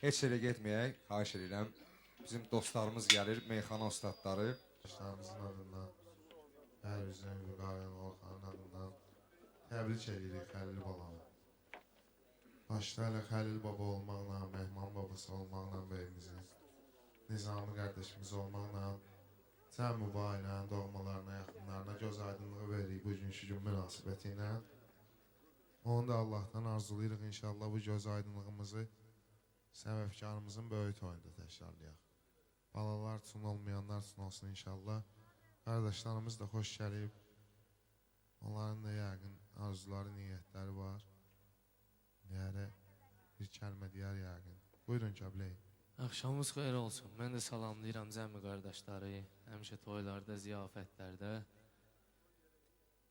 Heç yerə getməyək, xahiş edirəm. Bizim dostlarımız gəlir, meyxana ustadları. Dostlarımızın adından, hər üzrə Vüqarın Orxanın adından təbrik edirik Xəlil babanı. Başda ilə Xəlil baba olmaqla, Mehman babası olmaqla bəyimizin, Nizami qardaşımız olmaqla, cəm mübahilənin doğmalarına, yaxınlarına göz aydınlığı veririk bugünkü gün münasibəti ilə. Onu da Allah'tan arzulayırıq inşallah bu göz aydınlığımızı səbəbkarımızın böyük toyunda təşkillayaq. Balalar üçün olmayanlar üçün olsun inşallah. Qardaşlarımız da xoş gəlib. Onların da yəqin arzuları, niyyətləri var. Niyərə bir kəlmə deyər yəqin. Buyurun Kəbləyin. Axşamınız xeyir olsun. Mən də salamlayıram cəmi qardaşları. Həmişə toylarda, ziyafətlərdə.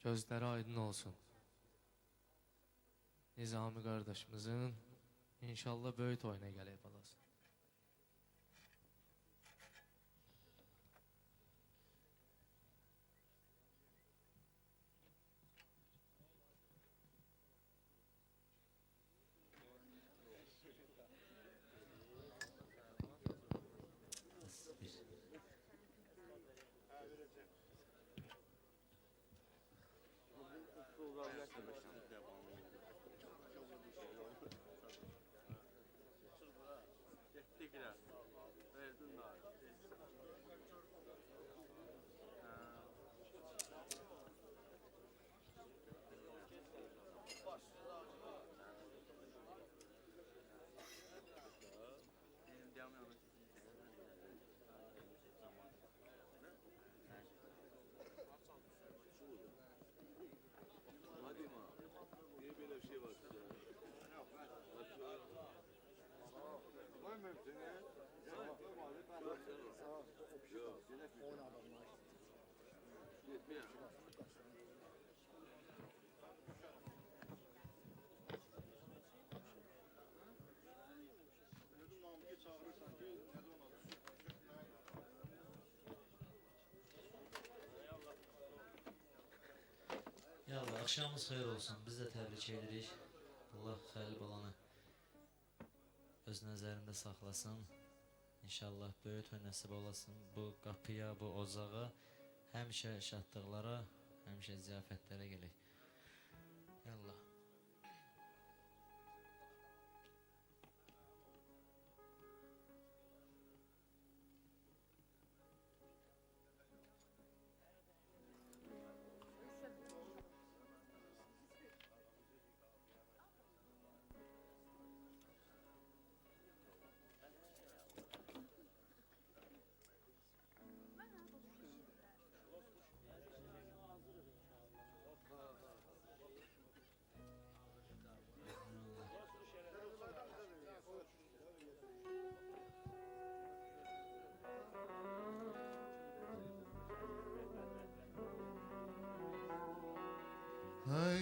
Gözləri aydın olsun. Nizami qardaşımızın İnşallah böyük toyuna gələk balası. Ya Allah, akşamımız hayır olsun. Biz de tebrik edirik. Allah Xəlil balanı öz nəzərində saxlasın. İnşallah böyük toy nəsib olasın. Bu qapıya, bu ocağa, həmişə şadlıqlara, həmişə ziyafətlərə gələk. Ya Allah.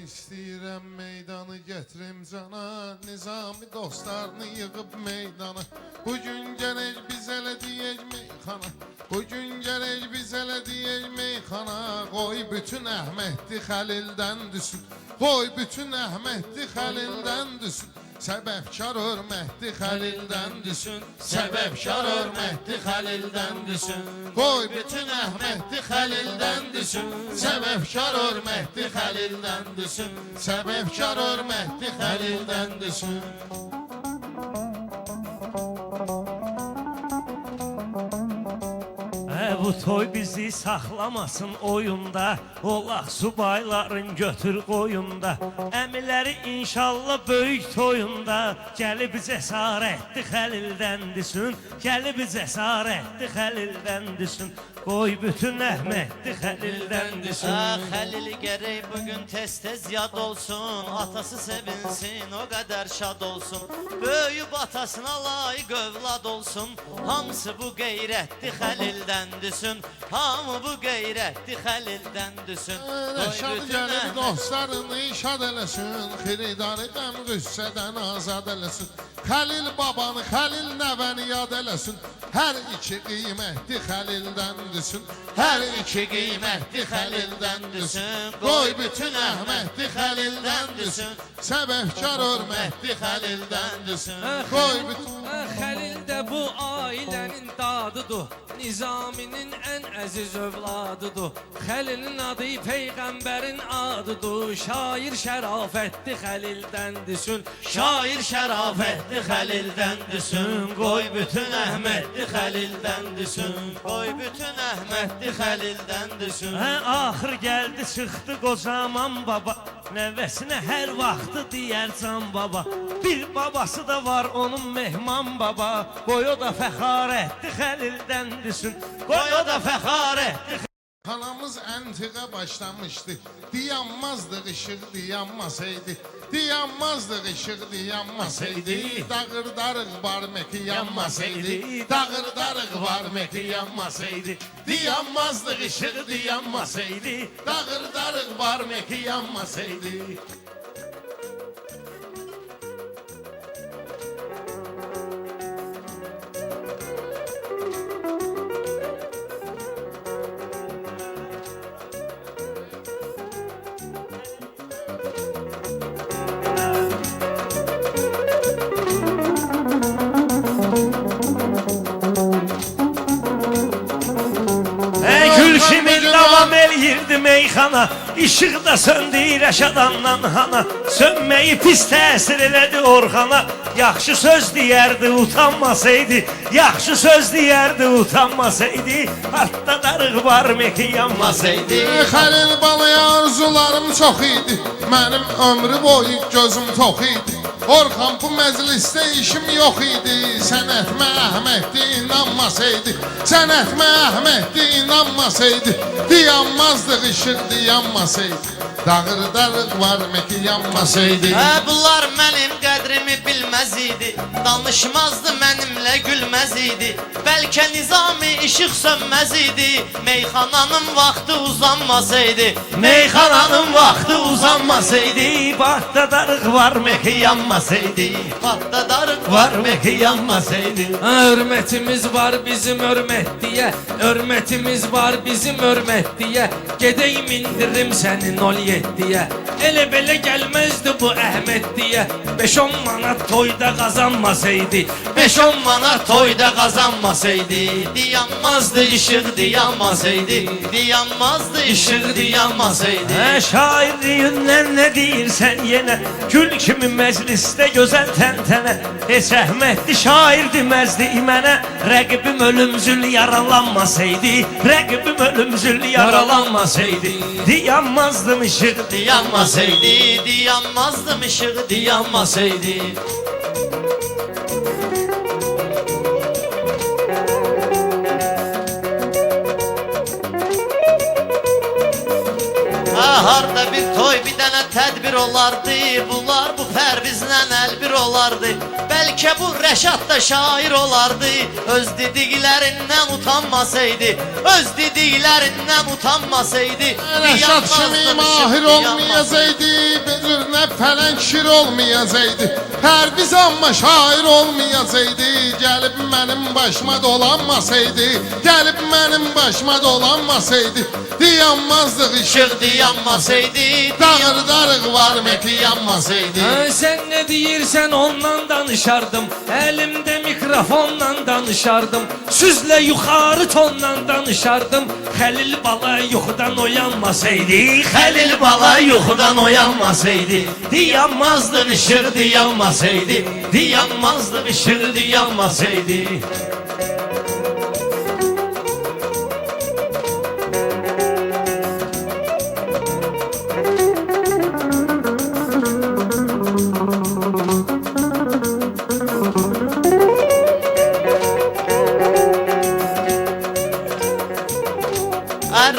İstəyirəm meydanı getirim cana, Nizami dostlarını yığıb meydana. Bugün gərək biz elə deyək meyxana, bugün gərək biz elə deyək meyxana. Qoy bütün Əhməddi Xəlildən düşün, qoy bütün Əhməddi Xəlildən düşün. Səbəbkar hörmətli Xəlildən düşün, səbəbkar hörmətli Xəlildən düşün. Qoy bütün Əhmədli Xəlildən düşün, səbəbkar hörmətli Xəlildən düşün, səbəbkar hörmətli Xəlildən düşün. Bu toy bizi saxlamasın oyunda, olaq subayların götür qoyunda. Əmiləri inşallah böyük toyunda, gəlib cəsarətli Xəlildən düşün, gəlib cəsarətli Xəlildən düşün. Qoy bütün Əhmədli Xəlildən düşün. Xəlil gərək bugün tez-tez yad olsun, atası sevinsin, o qədər şad olsun. Böyüb atasına layiq övlad olsun, hamısı bu qeyrətli Xəlildən düşün, hamı bu qeyrətli Xəlildən düşün. Şad gəlib dostlarını şad eləsin, xiridarı qəm qüssədən azad eləsin. Xəlil babanı, Xəlil nəvəni yad eləsin, hər iki qiymətli Xəlildən düşün, hər iki qiymətli Xəlildən düşün. Qoy bütün Əhmədli Xəlildən düşün, səbəbkar hörmətli Xəlildən düşün. Qoy bütün övladıdır. Nizaminin en əziz övladıdır. Xəlilin adı peyğəmbərin adıdır. Şair şərafətli Xəlildən düşün. Şair şərafətli Xəlildən düşün. Qoy bütün Əhmədli Xəlildən düşün. Qoy bütün Əhmədli Xəlildən düşün. Hə, axır gəldi çıxdı qocaman baba. Nəvəsinə hər vaxtı deyər can baba. Bir babası da var onun Mehman baba. Qoy o da fəxarətli Xəlildən düşün. Qoy o da fəxarətli. Kanamız əntiqə başlamışdı. Dayanmazdıq ışıq dayanmasaydı. Dayanmazdıq ışıq dayanmasaydı. Dağır darıq var meki yanmasaydı. Dağır darıq var meki yanmasaydı. Dayanmazdıq ışıq dayanmasaydı. Dağır darıq var meki yanmasaydı. Gül kimi davam eləyirdi meyxana. İşıq da söndü Rəşadandan hana. Sönməyi pis təsir elədi Orxana. Yaxşı söz deyərdi utanmasaydı. Yaxşı söz deyərdi utanmasaydı. Hatta darıq var meki yanmasaydı. Xəlil balaya arzularım çox idi. Mənim ömrü boyu gözüm tox idi. Orxan bu məclisdə işim yox idi. Sən etmə Əhməddi inanmasaydı. Sən etmə Əhməddi inanmasaydı. Dayanmazdıq ışıq dayanmasaydı. Dağır darıq var meki yanmasaydı. Bunlar mənim qədrimi bilməz idi. Danışmazdı mənimlə gülməz idi. Bəlkə nizami işıq sönməz idi. Meyxananın vaxtı uzanmasaydı. Meyxananın vaxtı uzanmasaydı. Vaxtda darıq var meki yanmasaydı. Vaxtda darıq Var meki yanmasaydı. Hörmətimiz var bizim hörmət deyə. Hörmətimiz var bizim hörmət deyə. Gedəyim indirim sənin 07-yə. Elə belə gəlməzdi bu Əhməd deyə. 5-10 manat toyda qazanmasaydı. 5-10 manat toyda qazanmasaydı. Dayanmazdı işıq dayanmasaydı. Dayanmazdı işıq dayanmasaydı. Şair yündən nə deyirsən yenə. Gül kimi məclisdə gözəl təntənə. Heç Əhmədli şair deməzdi mənə. Rəqibim ölümcül yaralanmasaydı. Rəqibim ölümcül yaralanmasaydı. Dayanmazdım ışıq Dayanmasaydı, dayanmazdım işıq dayanmasaydı. Harda bir toy bir dənə tədbir olardı. Bunlar bu Pərvizlə əlbir olardı. Bəlkə bu Rəşad da şair olardı. Öz dediklərindən utanmasaydı. Öz dediklərindən utanmasaydı. Rəşad kimi mahir olmayasaydı. Bezirnə pələng şir olmayasaydı. Pərviz amma şair olmayasaydı. Gəlib mənim başıma dolanmasaydı. Gəlib mənim başıma dolanmasaydı. Dayanmazdıq ışıq dayanmasaydı. Dağır darıq var meki yanmasaydı. Sən nə deyirsən ondan danışardım. Əlimdə mikrofonla danışardım. Süzlə yuxarı tonla danışardım. Xəlil bala yuxudan oyanmasaydı. Xəlil bala yuxudan oyanmasaydı. Dayanmazdı ışıq dayanmasaydı. Dayanmazdı ışıq dayanmasaydı.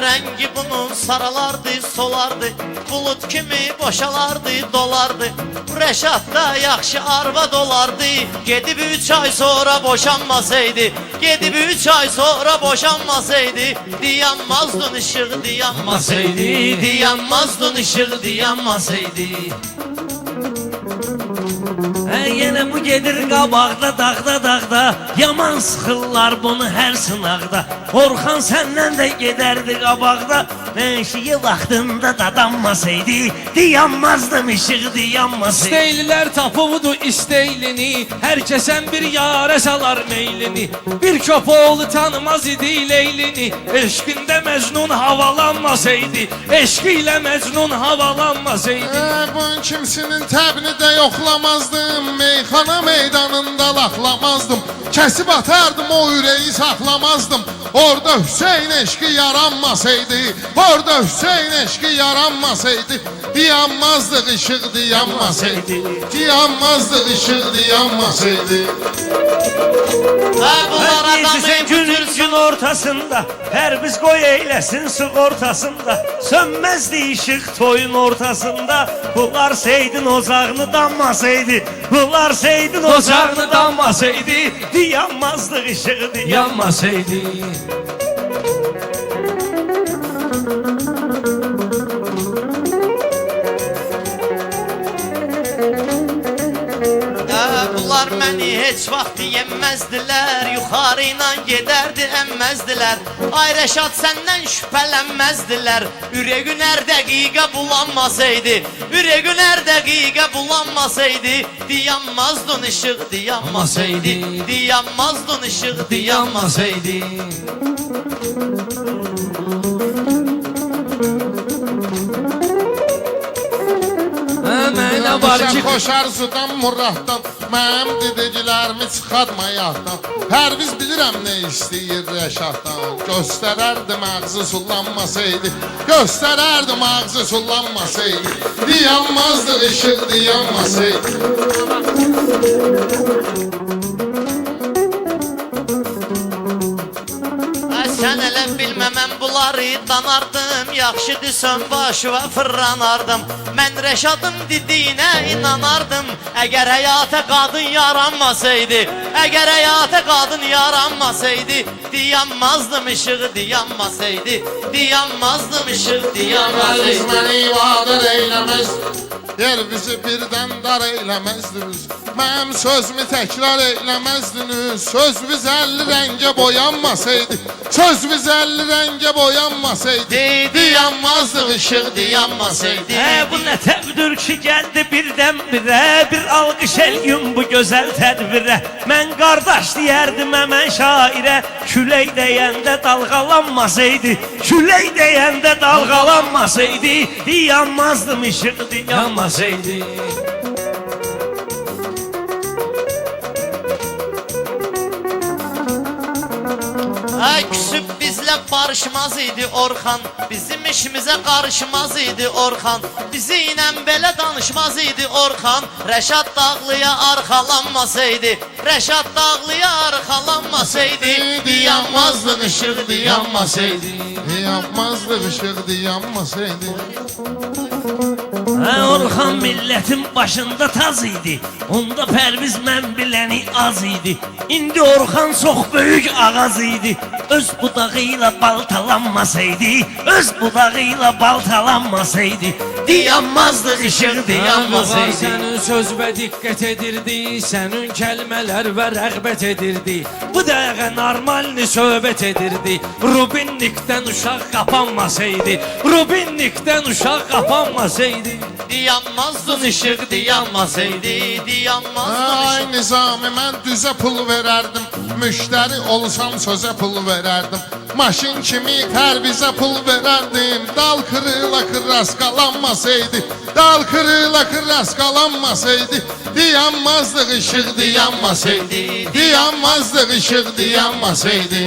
Rəngi bunun saralardı, solardı. Bulut kimi boşalardı, dolardı. Rəşad da yaxşı arvad olardı. Gedib 3 ay sonra boşanmasaydı. Gedib 3 ay sonra boşanmasaydı. Dayanmazdın ışıq dayanmasaydı. Dayanmazdın ışıq dayanmasaydı. Yenə bu gedir qabaqda, dağda yaman sıxırlar bunu hər sınaqda. Orxan səndən də gedərdi qabaqda. Mənşiyi vaxtında dadanmasaydı, dayanmazdım işıq dayanmasaydı. İsteylilər tapıbdı isteylini, hər kəsən bir yarə salar meylini. Bir köpoğlu tanımaz idi leylini, eşqində Məcnun havalanmasaydı, eşqi ilə Məcnun havalanmasaydı. Bu kimsinin təbini də yoxlamazdım, meyxana meydanında laxlamazdım. Kəsib atardım, o ürəyi saxlamazdım. Orada Hüseyn eşqi yaranmasaydı, orada Hüseyn eşqi yaranmasaydı, dayanmazdıq işıq dayanmasaydı, dayanmazdıq işıq dayanmasaydı. Sen günün ortasında, her biz koy eylesin sık ortasında. Sönmezdi ışık toyun ortasında. Bunlar seydin ocağını danmasaydı, bunlar seydin ocağını danmasaydı, dayanmazdı ışığı Yanmasaydı. Bunlar məni heç vaxt yemməzdilər, yuxarı ilə gedərdi əmməzdilər. Ay Rəşad səndən şübhələnməzdilər, ürəyin hər dəqiqə bulanmasaydı, ürəyin hər dəqiqə bulanmasaydı, dayanmazdın işıq dayanmasaydı, dayanmazdın işıq dayanmasaydı. Mənə var ki, Xoşar sudan muraddan, mənim dediklərimi çıxartmayaqdan. Hər biz bilirəm nə istəyir Rəşaddan. Göstərərdim ağzı sullanmasaydı, göstərərdim ağzı sullanmasaydı, dayanmazdı işıq dayanmasaydı. Sən elə bilməməm bunları danardım, yaxşı desəm başıva fırlanardım. Mən Rəşadın dediyinə inanardım. Əgər həyata qadın yaranmasaydı, əgər həyata qadın yaranmasaydı, dayanmazdım işığı dayanmasaydı, dayanmazdım işığı dayanmasaydı. Məni vadır eyləməz, yer bizi birdən dar eyləməzdiniz. Mənim sözümü təkrar eyləməzdiniz. Söz biz 50 rəngə boyanmasaydı, söz biz 50 rəngə boyanmasaydı, dayanmazdıq işıq dayanmasaydı. Bu ne təbdür ki geldi birden-birə, bir alqış elgün bu gözəl tədbirə. Mən qardaş deyərdim əmən şairə, külək deyəndə dalğalanmasaydı, külək deyəndə dalğalanmasaydı, dayanmazdım işıq dayanmasaydı. Ay küsüb bizlə barışmaz idi Orxan, bizim işimizə qarışmaz idi Orxan, bizi ilə belə danışmaz idi Orxan. Rəşad Dağlıya arxalanmasaydı, Rəşad Dağlıya arxalanmasaydı, dayanmazdın işıq dayanmasaydı. Dayanmazdıq işıq dayanmasaydı. Orxan milletin başında taz idi, onda Pərviz mən biləni az idi. İndi Orxan çox böyük ağaz idi, öz budağıyla baltalanmasaydı, öz budağıyla baltalanmasaydı, dayanmazdıq işıq dayanmasaydı. Sənin söz və diqqət edirdi, sənin kəlmələr və rəğbət edirdi. Bu dəqiqə normalni söhbət edirdi. Rubinlikdən uşaq qapanmasaydı, Rubinlikdən uşaq qapanmasaydı, Dayanmazdın işıq dayanmasaydı, dayanmazdın işıq. Ay Nizami, mən düzə pul verərdim, müştəri olsam sözə pul verərdim. Maşın kimi Pərvizə pul verərdim, dal kırıla kırras qalanmasaydı, dal kırıla kırras qalanmasaydı, dayanmazdıq işıq dayanmasaydı, dayanmazdıq işıq dayanmasaydı.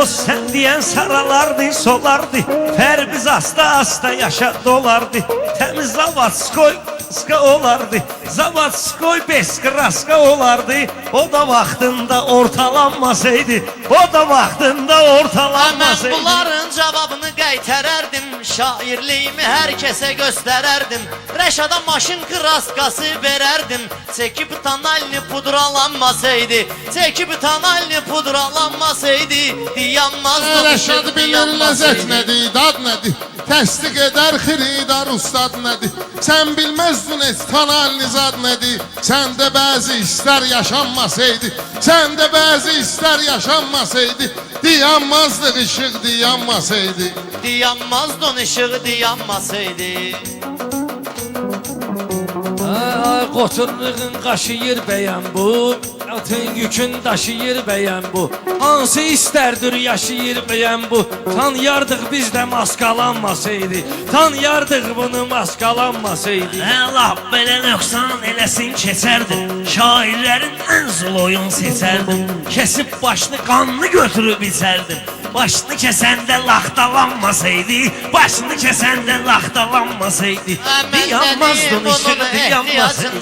O sen diyen saralardı, solardı, Pərviz asta asta yaşa dolardı. Temiz avaç koy, maska olardı. Zavatskoy beskraska olardı. O da vaxtında ortalanmasaydı. O da vaxtında Mən ortalanmasaydı. bunların cavabını qaytarərdim. Şairliyimi hər kəsə göstərərdim. Rəşada maşın kraskası verərdim. Çəkib tonalni pudralanmasaydı. Çəkib tonalni pudralanmasaydı. Dayanmazdı Rəşad bilir ləzzət nədir, dad nədir? Təsdiq edər xiridar ustad nədir? Sən bilməzdin heç tonalni zad nədir? Səndə bəzi istər yaşanmasaydı, səndə bəzi istər yaşanmasaydı, dayanmazdıq işıq dayanmasaydı. Dayanmazdın işığı dayanmasaydı. Qoçurluğun qaşıyır bəyən bu, atın yükün daşıyır bəyən bu. Hansı istərdir yaşayır bəyən bu. Tanıyardıq biz də maskalanmasaydı, tanıyardıq bunu maskalanmasaydı. Allah belə nöqsan eləsin keçərdim. Şairlərin ən zul oyun seçərdim. Kesib başını qanlı götürüb içərdim. Başını kəsəndə laxtalanmasaydı, başını kəsəndə laxtalanmasaydı, dayanmazdın işıq dayanmasaydı.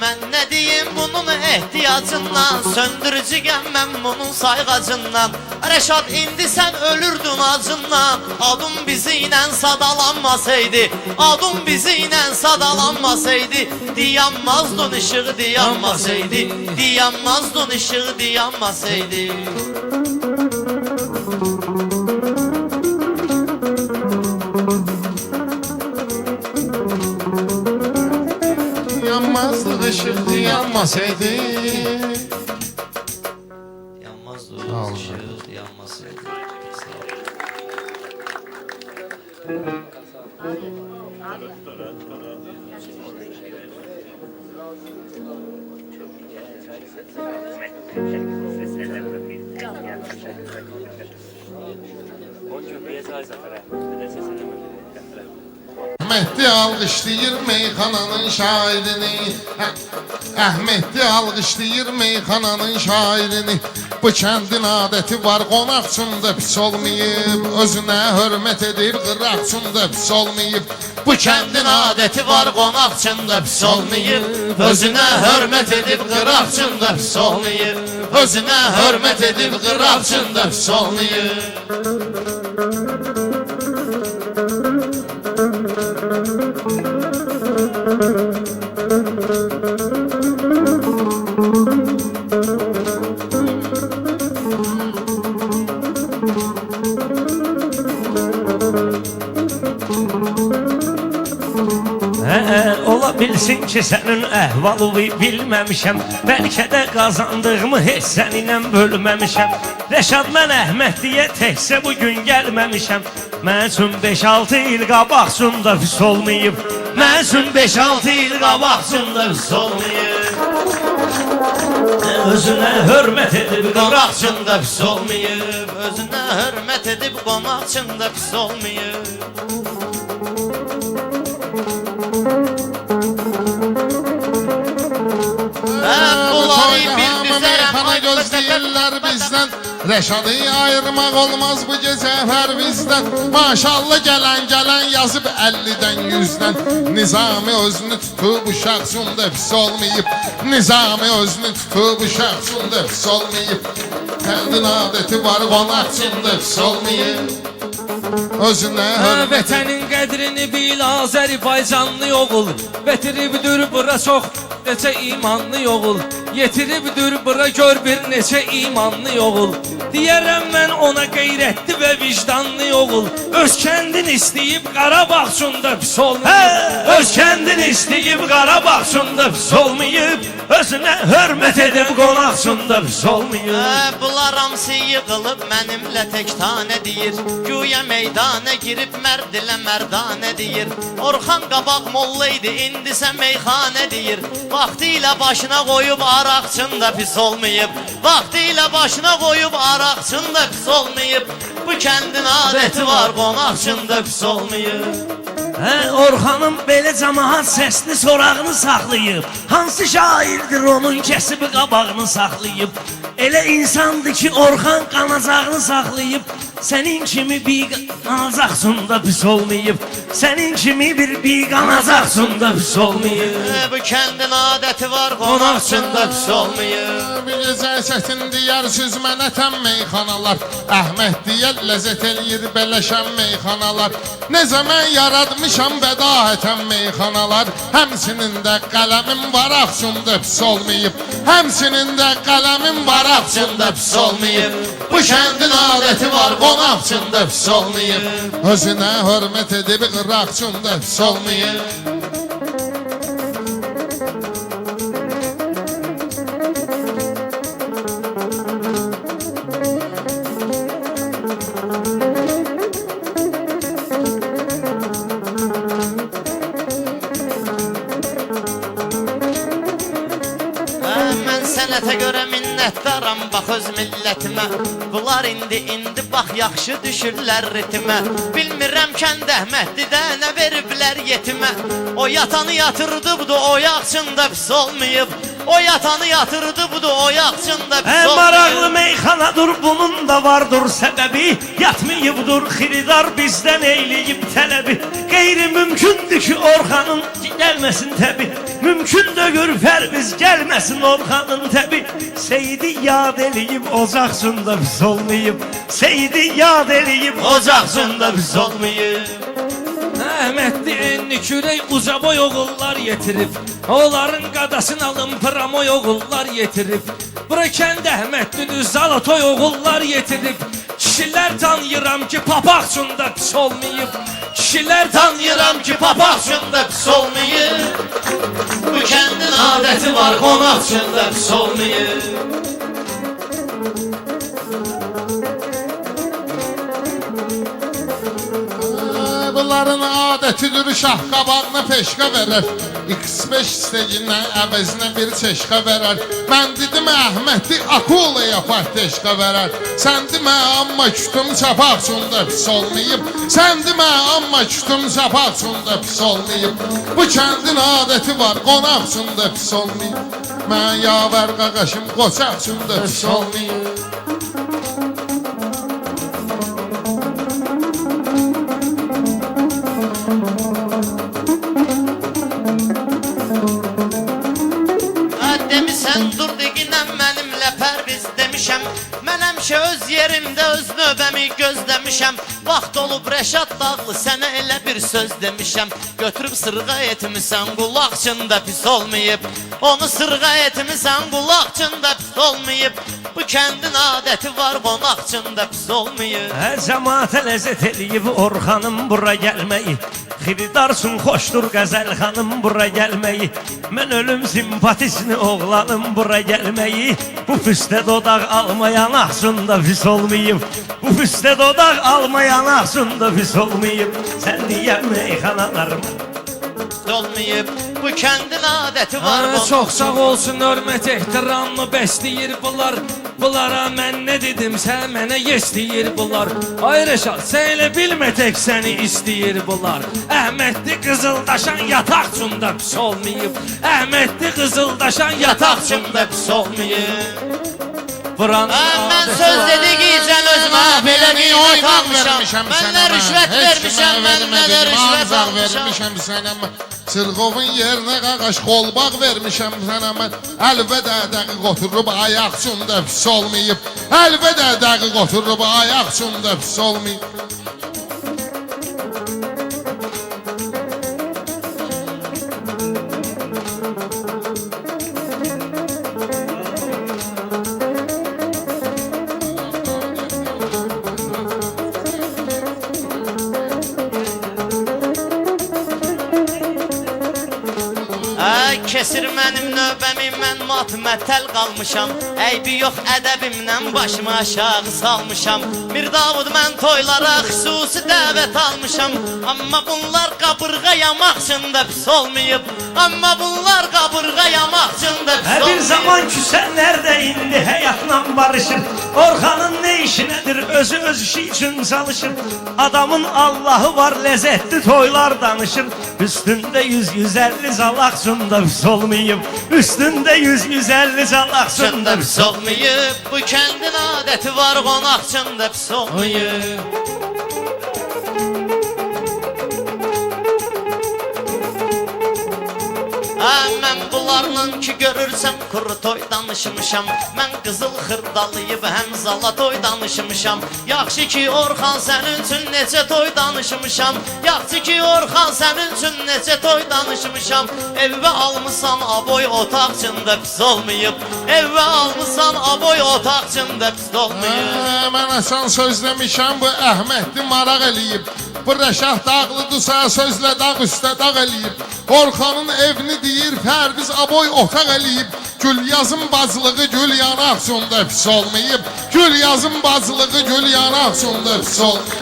Mən nə deyim bunun ehtiyacından, söndürücü gəlməm bunun sayğacından. Rəşad indi sən ölürdün acından, adın bizi ilə sadalanmasaydı, adın bizi ilə sadalanmasaydı, dayanmazdın işıq dayanmasaydı, dayanmazdın işıq dayanmasaydı. Dayanmazdıq işıq dayanmasaydı. Dayanmazdı Sağ olun. işıq dayanmasaydı. Sağ ol. Əhmədli alqışlayır meyxananın şairini. Əhmədli alqışlayır meyxananın şairini. Bu kəndin adəti var, qonaqçında pis olmayıb. Özünə hörmət edir, qıraqçında pis olmayıb. Bu kəndin adəti var, qonaqçında pis olmayıb. Özünə hörmət edib qıraqçında pis olmayıb. Özünə hörmət edib qıraqçında pis olmayıb. Ola bilsin ki sənin əhvalı bilməmişəm. Bəlkə də qazandığımı heç səninlə bölməmişəm. Rəşad mən Əhmədliyə təkcə bugün gəlməmişəm. Mən üçün 5-6 il qabaqcında pis olmayıb. Mən üçün 5-6 il qabaqcında pis olmayıb. Özünə hörmət edib Qonaqçında pis olmayıb. Özünə hörmət edib qonaqçında pis olmayıb. Meyxana gözləyirlər bizdən. Rəşadı ayırmaq olmaz bu gecə fərvizdən. Maşallah gələn yazıb 50-dən 100-dən. Nizami özünü tutub uşaqçında pis olmayıb. Nizami özünü tutub uşaqçında pis olmayıb. Kəndin adəti var, qonaqçında pis olmayıb. Özünə hörmət Vətənin qədrini bil Azərbaycanlı oğul. Gətiribdir bura çox neçə imanlı oğul. Yetiribdir bura gör bir neçə imanlı oğul. Deyərəm mən ona qeyrətli və vicdanlı oğul. Öz kəndin istəyib Qarabağçunda pis olmayıb. Öz kəndini istəyib Qarabağçında pis olmayıb. Özünə hörmət edib qonaqçında pis olmayıb. Bunlar hamısı yığılıb mənimlə tək tanə deyir. Güya meydana girib mərd ilə mərdanə deyir. Orxan qabaq molla idi, indi sən meyxanə deyir. Vaxtilə başına qoyub araqçında pis olmayıb. Vaxtilə başına qoyub araqçında pis olmayıb. Bu kəndin adəti var, qonaqçında pis olmayıb. Orxanım belə cəmaat səsini sorağını saxlayıb. Hansı şairdir onun kəsibi qabağını saxlayıb. Elə insandır ki Orxan qanacağını saxlayıb. Senin kimi bir qanazacaqsın da pis olmayıb. Senin kimi bir qanazacaqsın da pis olmayıb. Bu kəndin adəti var, qonaq üçün də pis olmayıb. Bir gecə çətin deyər söz mənə təm meyxanalar. Əhməd deyər ləzzət eləyir beləşən meyxanalar. Ne zaman yaratmışam bədahətən meyxanalar. Həmsinin də qələmim var axşımda pis olmayıb. Həmsinin də qələmim var axşımda pis olmayıb. Bu kəndin adəti var, qonaq üçün də pis olmayıb. Özünə hörmət edib qıraq üçün də pis olmayıb. Mən sənətə görə minnətdaram, bax öz millətimə. Bunlar indi bax yaxşı düşürlər ritmə. Bilmirəm kənd Əhmədlidə nə veriblər yetimə. O yatanı yatırdı budu, o yaxçında pis olmayıb. O yatanı yatırdı budu, o yaxçında pis olmayıb. Maraqlı meyxanadır, bunun da vardır səbəbi. Yatmayıbdır xiridar bizdən eyləyib tələbi. Qeyri-mümkündür ki Orxanın gəlməsin təbi. Mümkün dögür Pərviz gəlməsin Orxanın təbi. Seyidi yad eləyib ocaqsında pis olmayıb. Seyidi yad eləyib ocaqsında pis olmayıb. Əhmədli enli kürək uca boy oğullar yetirib. Onların qadasını alın pramoy oğullar yetirib. Bura kənd Əhmədli zalatoy oğullar yetirib. Kişilər tanıyıram ki papaq üçün də pis olmayıb. Kişilər tanıyıram ki papaq üçün də pis olmayıb. Bu kəndin adəti var, qonaq üçün də pis olmayıb. Bunların adətidir şah qabağına peşqa verər. X5 stegindən əvəzinə bir çeşqa verər. Mən dedim Əhmədli akula yapar teşqa verər. Sən demə amma kütüm çapaq üçün də pis olmayıb. Sən demə amma kütüm çapaq üçün də pis olmayıb. Bu kəndin adəti var, qonaq üçün də pis olmayıb. Mən yavər qaqaşım qoçaq üçün də pis olmayıb. Demisən dur deginəm mənimlə Pərviz demişəm. Mən həmişə öz yerimdə öz növbəmi gözləmişəm. Vaxt olub Rəşad Dağlı sənə elə bir söz demişəm. Götürüb sırğa etmisən qulaq üçün də pis olmayıb. Onu sırğa etmisən qulaq üçün də pis olmayıb. Bu kəndin adəti var, qonaq üçün də pis olmayıb. Cəmaətə ləzzət eləyib Orxanım bura gəlməyi. Xiridarsın xoşdur qəzəl xanım bura gəlməyi. Mən ölüm simpatisini oğlanım bura gəlməyi. Bu füstə dodaq almayan axsın da pis olmayıb. Bu füstə dodaq almayan axsın da pis olmayıb. Sən deyəm meyxanalarım Olmayıb. Bu kəndin adəti var, Çox sağ olsun, hörmət ehtiramlı bəsləyir bunlar. Bunlara mən nə dedimsə mənə yestəyir bunlar. Ay Rəşad, sən elə bilmə tək səni istəyir bunlar. Əhmədli qızıldaşan yataq üçün də pis olmayıb. Əhmədli qızıldaşan yataq üçün də pis olmayıb. Mən söz dedigicən özümə belə qiymət almışam. Mən nə rüşvət vermişəm, mən nə də rüşvət almışam. Çırğovun yerinə qaqaş qolbaq vermişəm sənə mən. Əlbədə dəqiq oturub ayaq üçün də pis olmayıb. Əlbədə dəqiq oturub ayaq üçün də pis olmayıb. Kesir mənim növbəmi, mən matmətəl qalmışam. Əybi yox ədəbimdən başımı aşağı salmışam. Mir Davud mən toylara xüsusi dəvət almışam. Amma bunlar qabırğa yamaq üçün də pis olmayıb. Amma bunlar qabırğa yamaq üçün də pis olmayıb. Bir zaman küsənlər də indi həyatla barışır. Orxanın nə işi nədir, özü öz işi üçün çalışır. Adamın Allahı var, ləzzətli toylar danışır. Üstündə 100-150 zalaq üçün də pis olmayıb. Üstündə 100-150 can axsın da Çında pis pis olmayıb. Bu kəndin adəti var, qonaq çında pis olmayıb. Mən bunlarla ki görürsəm kuru toy danışmışam. Mən qızıl xırdalıyıb həm zala toy danışmışam. Yaxşı ki Orxan sənin üçün necə toy danışmışam. Yaxşı ki Orxan sənin üçün necə toy danışmışam. Evvə almısan aboy otaqçında pis olmayıb. Evvə almısan aboy otaqçında pis olmayıb. Mənə sən söz demişəm, bu Əhmədli maraq eləyib. Bu Rəşah dağlıdırsa sözlə dağ üstə dağ eləyib. Orxanın evini deyir Pərviz aboy otaq eləyib. Gülyazın bacılığı gül yanaq sonda pis olmayıb. Gülyazın bacılığı gül yanaq sonda pis olmayıb.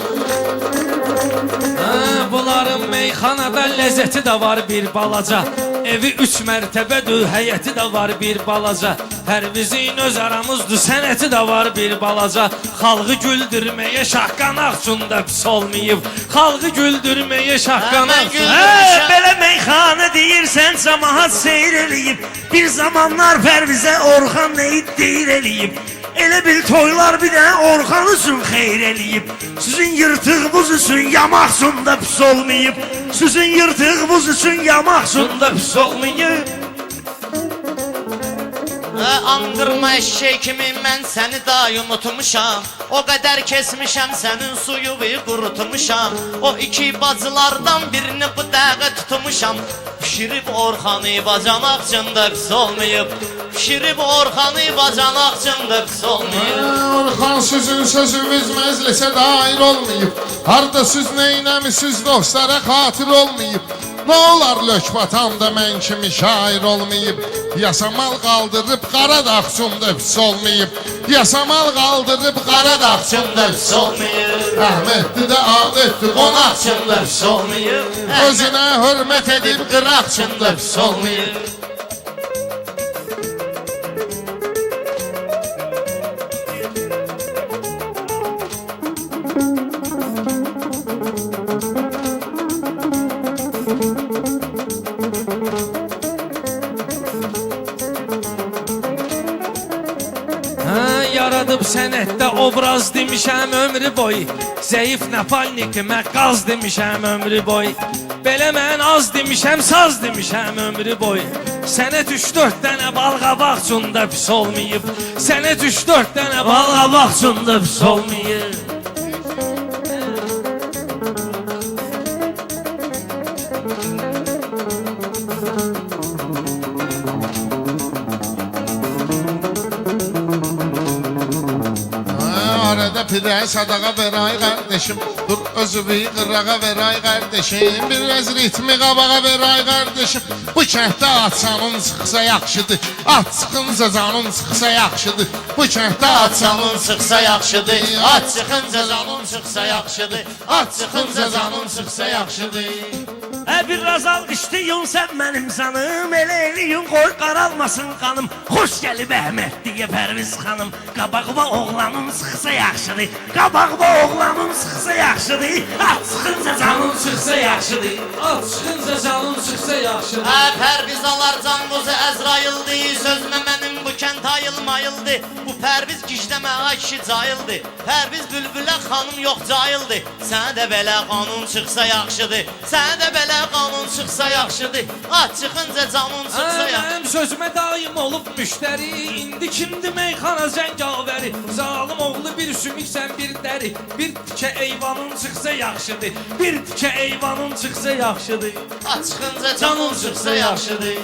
Bunların meyxanada ləzzəti də var bir balaca. Evi 3 mərtəbədir, həyəti də var bir balaca. Pərvizin öz aramızdır, sənəti də var bir balaca. Xalqı güldürməyə şahqanaq üçün pis olmayıb. Xalqı güldürməyə şahqanaq üçün. Belə meyxana deyirsən cəmaət seyr eləyib. Bir zamanlar Pərvizə Orxan neyid deyir eləyib. Elə bil toylar bir dənə Orxan üçün xeyr eləyib. Sizin yırtığınız üçün yamaq üçün pis olmayıb. Sizin yırtığınız üçün yamaq üçün pis olmayıb. Andırma eşeği kimi mən səni dahi unutmuşam. O qədər kesmişəm sənin suyuvu qurutmuşam. O iki bacılardan birini bu dəqiqə tutmuşam. Pişirib Orxanı bacanaq çında pis olmayıb. Pişirib Orxanı bacanaq çında pis olmayıb. Orxan sizin sözünüz məclisə dair olmayıb. Harda siz neynəmisiniz dostlara xatir olmayıb. Nə olar lök batanda mən kimi şair olmayıb. Yasamal qaldırıb Qaradağ çunda pis olmayıb. Yasamal qaldırıb Qaradağ çunda pis olmayıb. Əhmədli də adətdir qonaq çında pis olmayıb. Özünə hörmət edib qıraq çında pis olmayıb. Yaradıb sənətdə obraz demişəm ömrü boy. Zəif napalnikimə qaz demişəm ömrü boy. Belə mən az demişəm, saz demişəm ömrü boy. Sənət 3-4 dənə balqabaq çunda pis olmayıb. Sənət 3-4 dənə balqabaq çunda pis olmayıb. Arada pide sadaqa ver ay qardeşim. Dur özüvü qırağa ver ay qardeşim. Biraz ritmi qabağa ver ay qardeşim. Bu kənddə atsanın çıxsa yaxşıdır. At çıxınca canın çıxsa yaxşıdır. Bu kənddə atsanın çıxsa yaxşıdır. At çıxınca canın çıxsa yaxşıdır. At çıxınca canın çıxsa yaxşıdır. Bir razal işliyun sən mənim canım. Elə eliyun qoy qaralmasın qanım. Xoş gəlib Əhməd deyə Pərviz xanım. Qabağıma oğlanım çıxsa yaxşıdır. Qabağıma oğlanım çıxsa yaxşıdır. At çıxınca canım çıxsa yaxşıdır. At çıxınca canın çıxsa yaxşıdır. Pərviz alar canbuzu Əzraildi. Sözmə mənim bu kənd ayılmayıldı. Bu Pərviz gişləmə ay kişi cayıldı. Pərviz bülbülə xanım yox cayıldı. Sənə də belə qanun çıxsa yaxşıdır. Sənə də belə qanun çıxsa yaxşıdır. At çıxınca canın çıxsa yaxşıdır. Mənim sözümə daim olub müştəri. İndi kimdir meyxana zəngavəri? Zalım oğlu bir sümüksən bir dəri. Bir tikə eyvanın çıxsa yaxşıdır. Bir tikə eyvanın çıxsa yaxşıdır. At çıxınca canın çıxsa yaxşıdır.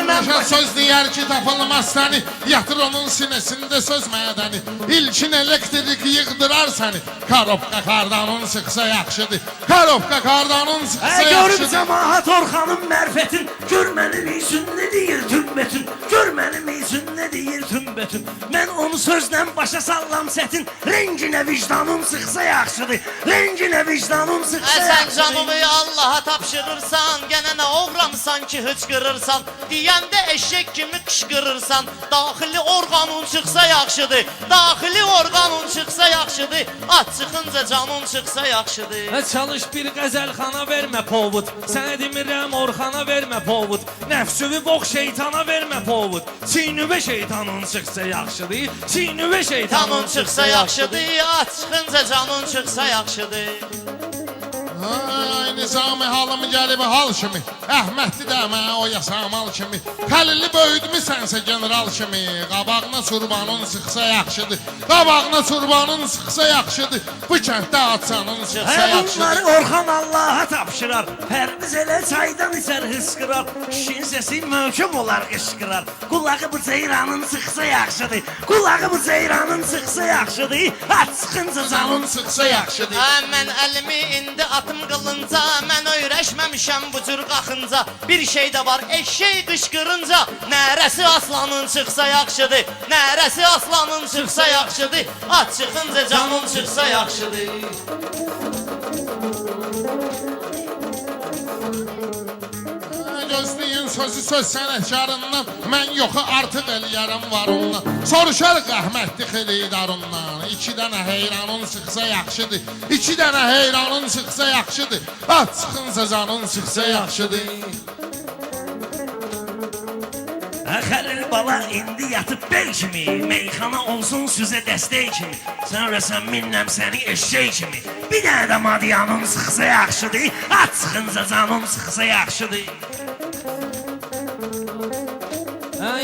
Başa söz deyər ki tapılmaz səni. Yatır onun sinəsində söz mədəni. İlkin elektrik yığdırar səni. Karobka kardanın çıxsa yaxşıdır. Karobka kardanın çıxsa Görüm yaxşıdır. cəmaət Orxanın mərfətin. Gör mənim üçün nə deyir tümbətün. Gör mənim üçün nə deyir tümbətün. Mən onu sözlə başa sallam sətin. Renginə vicdanım çıxsa yaxşıdır. Renginə vicdanım çıxsa Sən yaxşıdır. canımı Allaha tapşırırsan. Gənə nə oğramsan ki hıçqırırsan. Deyəndə eşek kimi qışqırırsan. Daxili orqanın çıxsa yaxşıdır. Daxili orqanın çıxsa yaxşıdır. At çıxınca canın çıxsa yaxşıdır. Çalış bir qəzəlxana vermə povu povud. Sənə demirəm Orxana vermə povud. Nəfsüvü box şeytana vermə povud. Çiynüvə şeytanın çıxsa yaxşıdır. Çiynüvə şeytanın Tanın çıxsa yaxşıdır, at çıxınca canın çıxsa yaxşıdır. Ay nizami halım gəlib hal kimi Əhmədli də mənə o yasamal kimi Xəlilli böyüdmüsənsə general kimi Qabağına çurbanın sıxsa yaxşıdır Qabağına çurbanın sıxsa yaxşıdır Bu kənddə atsanın sıxsa Bunları yaxşıdır Orxan Allaha tapşırar. Pərviz elə çaydan içər hıskırar. Kişinin səsi möhkəm olar qışqırar. Qulağı bu ceyranın sıxsa yaxşıdır. Qulağı bu ceyranın sıxsa yaxşıdır. At sıxınca canın sıxsa yaxşıdır. Mən əlimi indi atım qılınca Mən öyrəşməmişəm bu cür qaxınca Bir şey də var eşşey qışqırınca Nərəsi aslanın çıxsa yaxşıdır Nərəsi aslanın çıxsa yaxşıdır At çıxınca canın çıxsa yaxşıdır Gözləyin sözü söz sənətkarından Mən yoxu artıq eləyərəm var ondan Soruşarıq Əhmədli xilidarından 2 dənə heyranın sıxsa yaxşıdır 2 dənə heyranın sıxsa yaxşıdır At çıxınca canın sıxsa yaxşıdır Xəlil bala indi yatıb bel kimi Meyxana olsun süzə dəstək kimi Sonra sən minnəm səni eşşək kimi Bir dənə də madiyanın sıxsa yaxşıdır At sıxınca canın sıxsa yaxşıdır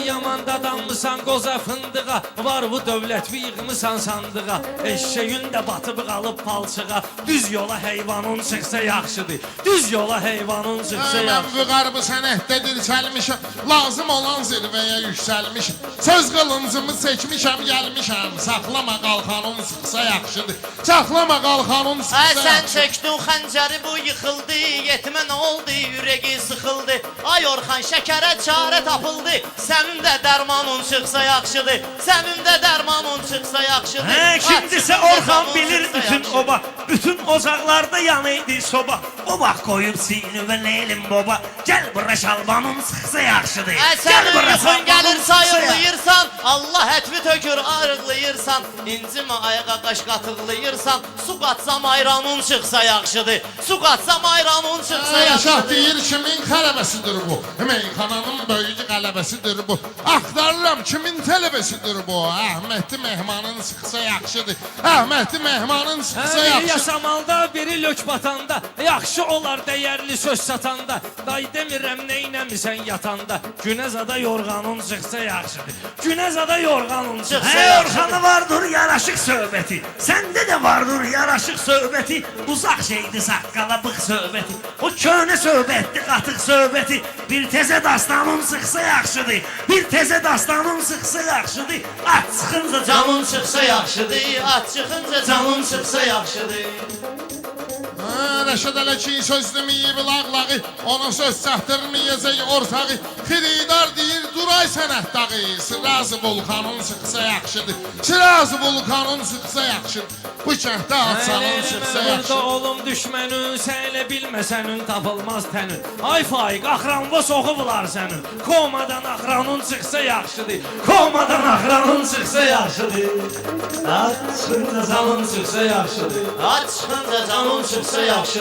Yaman dadanmısan qoza fındığa Var bu dövlət yığmısan sandığa Eşşəyin də batıb qalıb palçığa Düz yola heyvanın çıxsa yaxşıdır Düz yola heyvanın çıxsa Mən yaxşıdır bu qarbu sənətdə dirçəlmişəm Lazım olan zirvəyə yüksəlmişəm Söz qılıncımı çəkmişəm gəlmişəm Saxlama qalxanın sıxsa yaxşıdır Saxlama qalxanın sıxsa Sən yaxşıdır çəkdin xəncəri bu yıxıldı Yetimə nə oldu ürəyi sıxıldı Ay Orxan şəkərə çarə tapıldı Sənin də dərmanın çıxsa yaxşıdır Sənin də dərmanın çıxsa yaxşıdır Kimdisə Orxan bilir bütün oba Bütün ocaqlarda yanıydı soba O vaxt qoyub sinivə leylim boba Gəl bura şalbanın sıxsa yaxşıdır Sən yuxun gəlir sayıqlayırsan Allah ətvi tökür arıqlayırsan İncimə ayağa qaş qatıqlayırsan Su qatsam ayranın çıxsa yaxşıdır Su qatsam ayranın çıxsa Şah yaxşıdır deyir kimin qələbəsidir bu Meyxananın böyücü qələbəsidir bu Axtarıram kimin tələbəsidir bu Əhmədli mehmanın sıxsa yaxşıdır Əhmədli mehmanın sıxsa Biri yaxşıdır yaşamalda, biri lök batanda Yaxşı olar dəyərli söz satanda Day demirəm neynəmisən yatanda Günəzada yorğanın çıxsa yaxşıdır Günəzada yorğanın çıxsa Hey yaxşıdır Orxanı vardır yaraşıq söhbəti Səndə də vardır yaraşıq söhbəti Uzaq şeydi saqqala bıq söhbəti O köhnə söhbətdi qatıq söhbəti Bir təzə dastanın sıxsa yaxşıdır Bir təzə dastanın sıxsa yaxşıdır At sıxınca Canın çıxsa yaxşıdır At çıxınca canın çıxsa yaxşıdır Rəşad ələ ki söz deməyib lağlağı Ona söz çatdırmayacaq ortağı Xiridar deyir duray sənət dağı Sırazı vulkanın sıxsa yaxşıdır Sırazı vulkanın sıxsa yaxşıdır Bu kənddə atsanın sıxsa Burada yaxşıdır olum düşmənin Sən elə bilməsənin tapılmaz tənin Ay faiq axranva soxublar sənin Komadan axranın çıxsa yaxşıdır Komadan axranın çıxsa yaxşıdır At çıxınca canın çıxsa yaxşıdır At çıxınca canın çıxsa yaxşıdır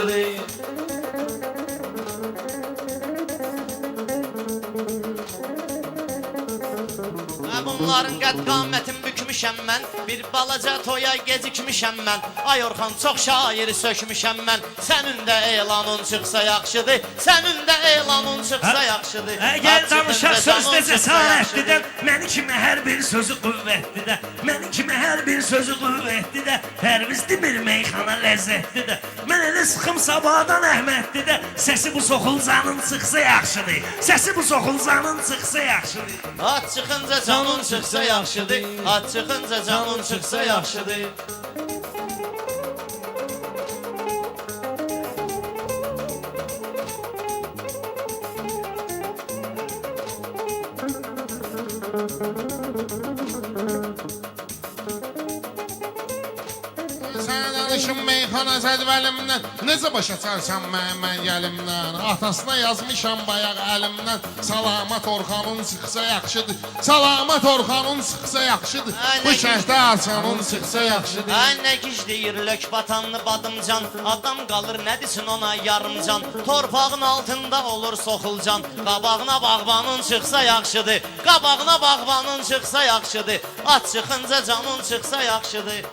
Bunların qəd-qamətin bükmüşəm mən Bir balaca toya gecikmişəm mən Ay Orxan çox şairi sökmüşəm mən Sənin də elanın çıxsa yaxşıdır Sənin də elanın çıxsa yaxşıdır Əgər danışaq sözdə cəsarətlidən Məni kimi hər bir sözü qüvvətlidə Məni kimi hər bir sözü qüvvətlidə Pərviz demir meyxana ləzzətlidə Mən elə sıxım sabahdan Əhmədlidə Səsi bu soxulcanın çıxsa yaxşıdır Səsi bu soxulcanın çıxsa yaxşıdır At çıxınca canın çıxsa yaxşıdır At çıxınca canın çıxsa yaxşıdır Sənə Yazmışım meyxana cədvəlimdən, necə başa çarsan mən gəlimdən. Atasına yazmışam bayaq əlimdən, salamat Orxanın çıxsa yaxşıdır. Salamat Orxanın çıxsa yaxşıdır. Bu şəhdə Arçanın çıxsa yaxşıdır. Ay nə gizləyir lök batanlı badımcan, adam qalır nə desin ona yarımcan. Torpağın altında olur soxulcan, qabağına bağbanın çıxsa yaxşıdır. Qabağına bağbanın çıxsa yaxşıdır. At çıxınca canın çıxsa yaxşıdır.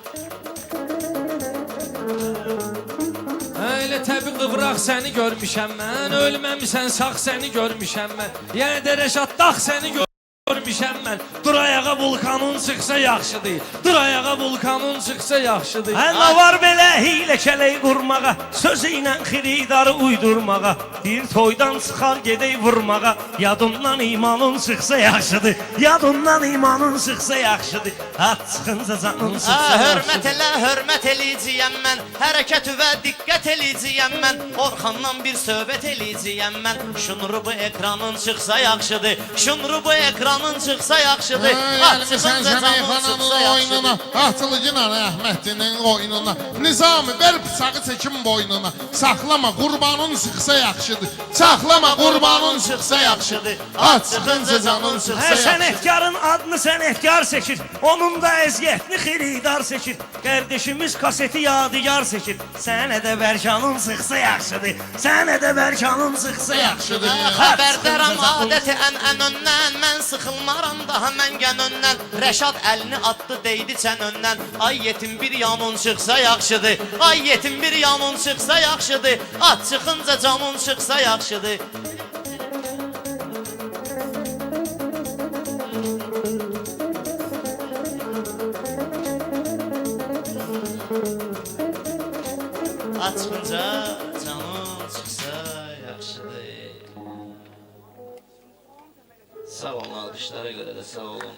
Elə təbii qıvraq səni görmüşəm mən, ölməmisən sağ səni görmüşəm mən. Yəni də Rəşad Dağ səni görmüşəm mən. Dur ayağa vulkanın çıxsa yaxşıdır. Dur ayağa vulkanın çıxsa yaxşıdır. Hə nə var belə hiylə kələk qurmağa, sözü ilə xiridarı uydurmağa. Bir toydan çıxar gedək vurmağa, yadımdan imanın çıxsa yaxşıdır. Yadımdan imanın çıxsa yaxşıdır. At çıxınca canın çıxsa Hörmət yaxşıdır. elə, hörmət eləyəcəyəm mən. Hərəkət və diqqət eləyəcəyəm mən. Orxandan bir söhbət eləyəcəyəm mən. Şunuru bu ekranın çıxsa yaxşıdır. Şunuru bu ekranın çıxsa yaxşıdır. At Gəlmisən çıxınca canın meyxananın çıxsa oyununa, yaxşıdır. Atılıcınan Əhmədinin oyununa. Nizami ver bıçağı çəkin boynuna. Saxlama qurbanın çıxsa yaxşıdır. Saxlama qurbanın çıxsa yaxşıdır. At çıxınca canın çıxsa Hər yaxşıdır. sənətkarın adını sənətkar seçir, onun da əziyyətini xiridar seçir. Qardeşimiz kaseti yadigar seçir. Sənə də bərkanın çıxsa yaxşıdır. Sənə də bərkanın çıxsa yaxşıdır. Xəbərdaram adəti ən-ənöndən. Mən sıxılmaram daha mən gənöndən. Rəşad əlini atdı deydi çən öndən. Ay yetim bir yanın çıxsa yaxşıdır. Ay yetim bir yanın çıxsa yaxşıdır. At çıxınca canın çıxsa yaxşıdır. At çıxınca canın çıxsa yaxşıdır. Sağ olun, alqışlara görə də sağ olun.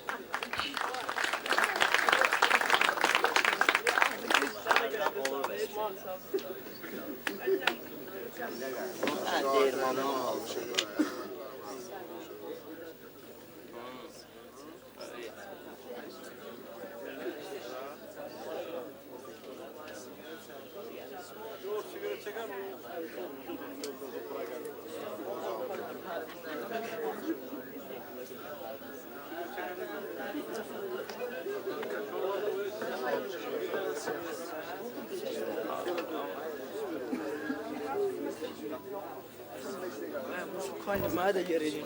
Kaynamaya da gelecek.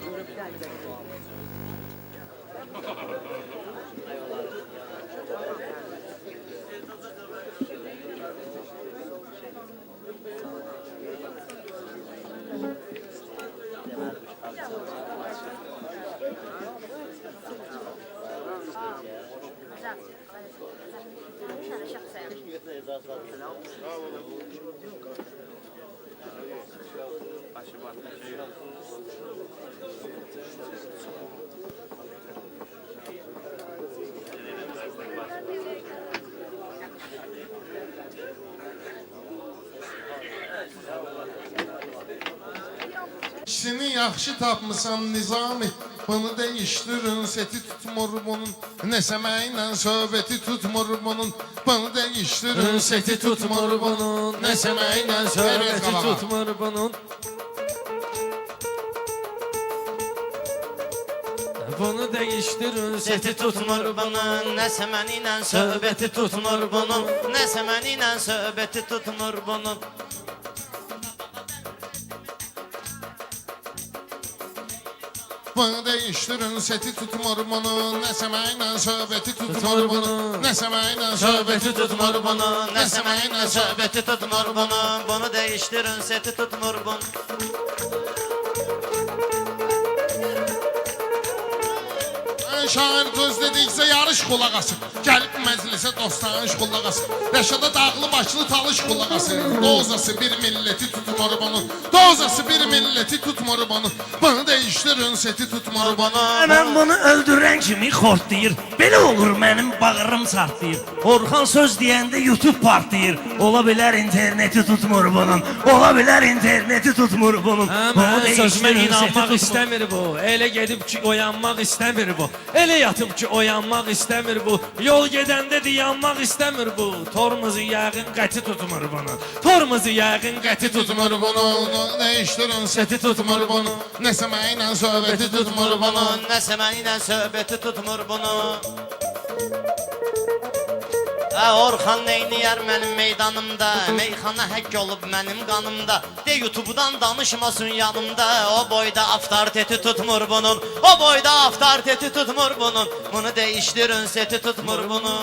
İkisini yaxşı tapmısan Nizami. Bunu değiştirin seti tutmur bunun. Nəsəməylə söhbəti tutmur bunun. Bunu değiştirin Seti tutmur bunun, nəsəməylə söhbəti tutmur bunun. Bunu dəyişdirin, Seti tutmur bunun, nəsə məni ilə söhbəti tutmur bunun. Nəsə məni ilə söhbəti tutmur bunun. Bunu değiştirin seti tutmur bunun. Nəsəməylə söhbəti tutmur bunun. Nəsəməylə söhbəti tutmur bunun. Nəsəməylə söhbəti tutmur bunun. Bunu dəyişdirin, seti tutmur bunun. Şair göz dediksə yarış qulaq asır. Gəlib məclisə dostlarış qulaq asır. Rəşada dağlı başlı talış qulaq asır. Dozası bir milleti tutmur bunu. Dozası bir milleti tutmur bunu. Bunu değiştirin seti tutmur bunu. Mən bunu öldürən kimi xortlayır. Belə olur mənim bağırım çartlayır. Orxan söz deyəndə YouTube partlayır. Ola bilər interneti tutmur bunun. Ola bilər interneti tutmur bunun. Mənim sözümə inanmaq istəmir bu. Elə gedib ki oyanmaq istəmir bu. Elə yatıb ki oyanmaq istəmir bu. Yol gedən deyəndə dayanmaq istəmir bu. Tormuzu yəqin qəti tutmur bunu. Tormuzu yəqin qəti tutmur bunu. Değiştirin seti tutmur bunu. Ne semeyle söhbeti tutmur bunu. Nə səmənlə söhbəti tutmur bunu. Orxan neyniyər mənim meydanımda, meyxana həkk olub mənim qanımda. De YouTube'dan danışmasın yanımda. O boyda avtoriteti tutmur bunun. O boyda avtoriteti tutmur bunun. Bunu değiştirin seti tutmur bunu.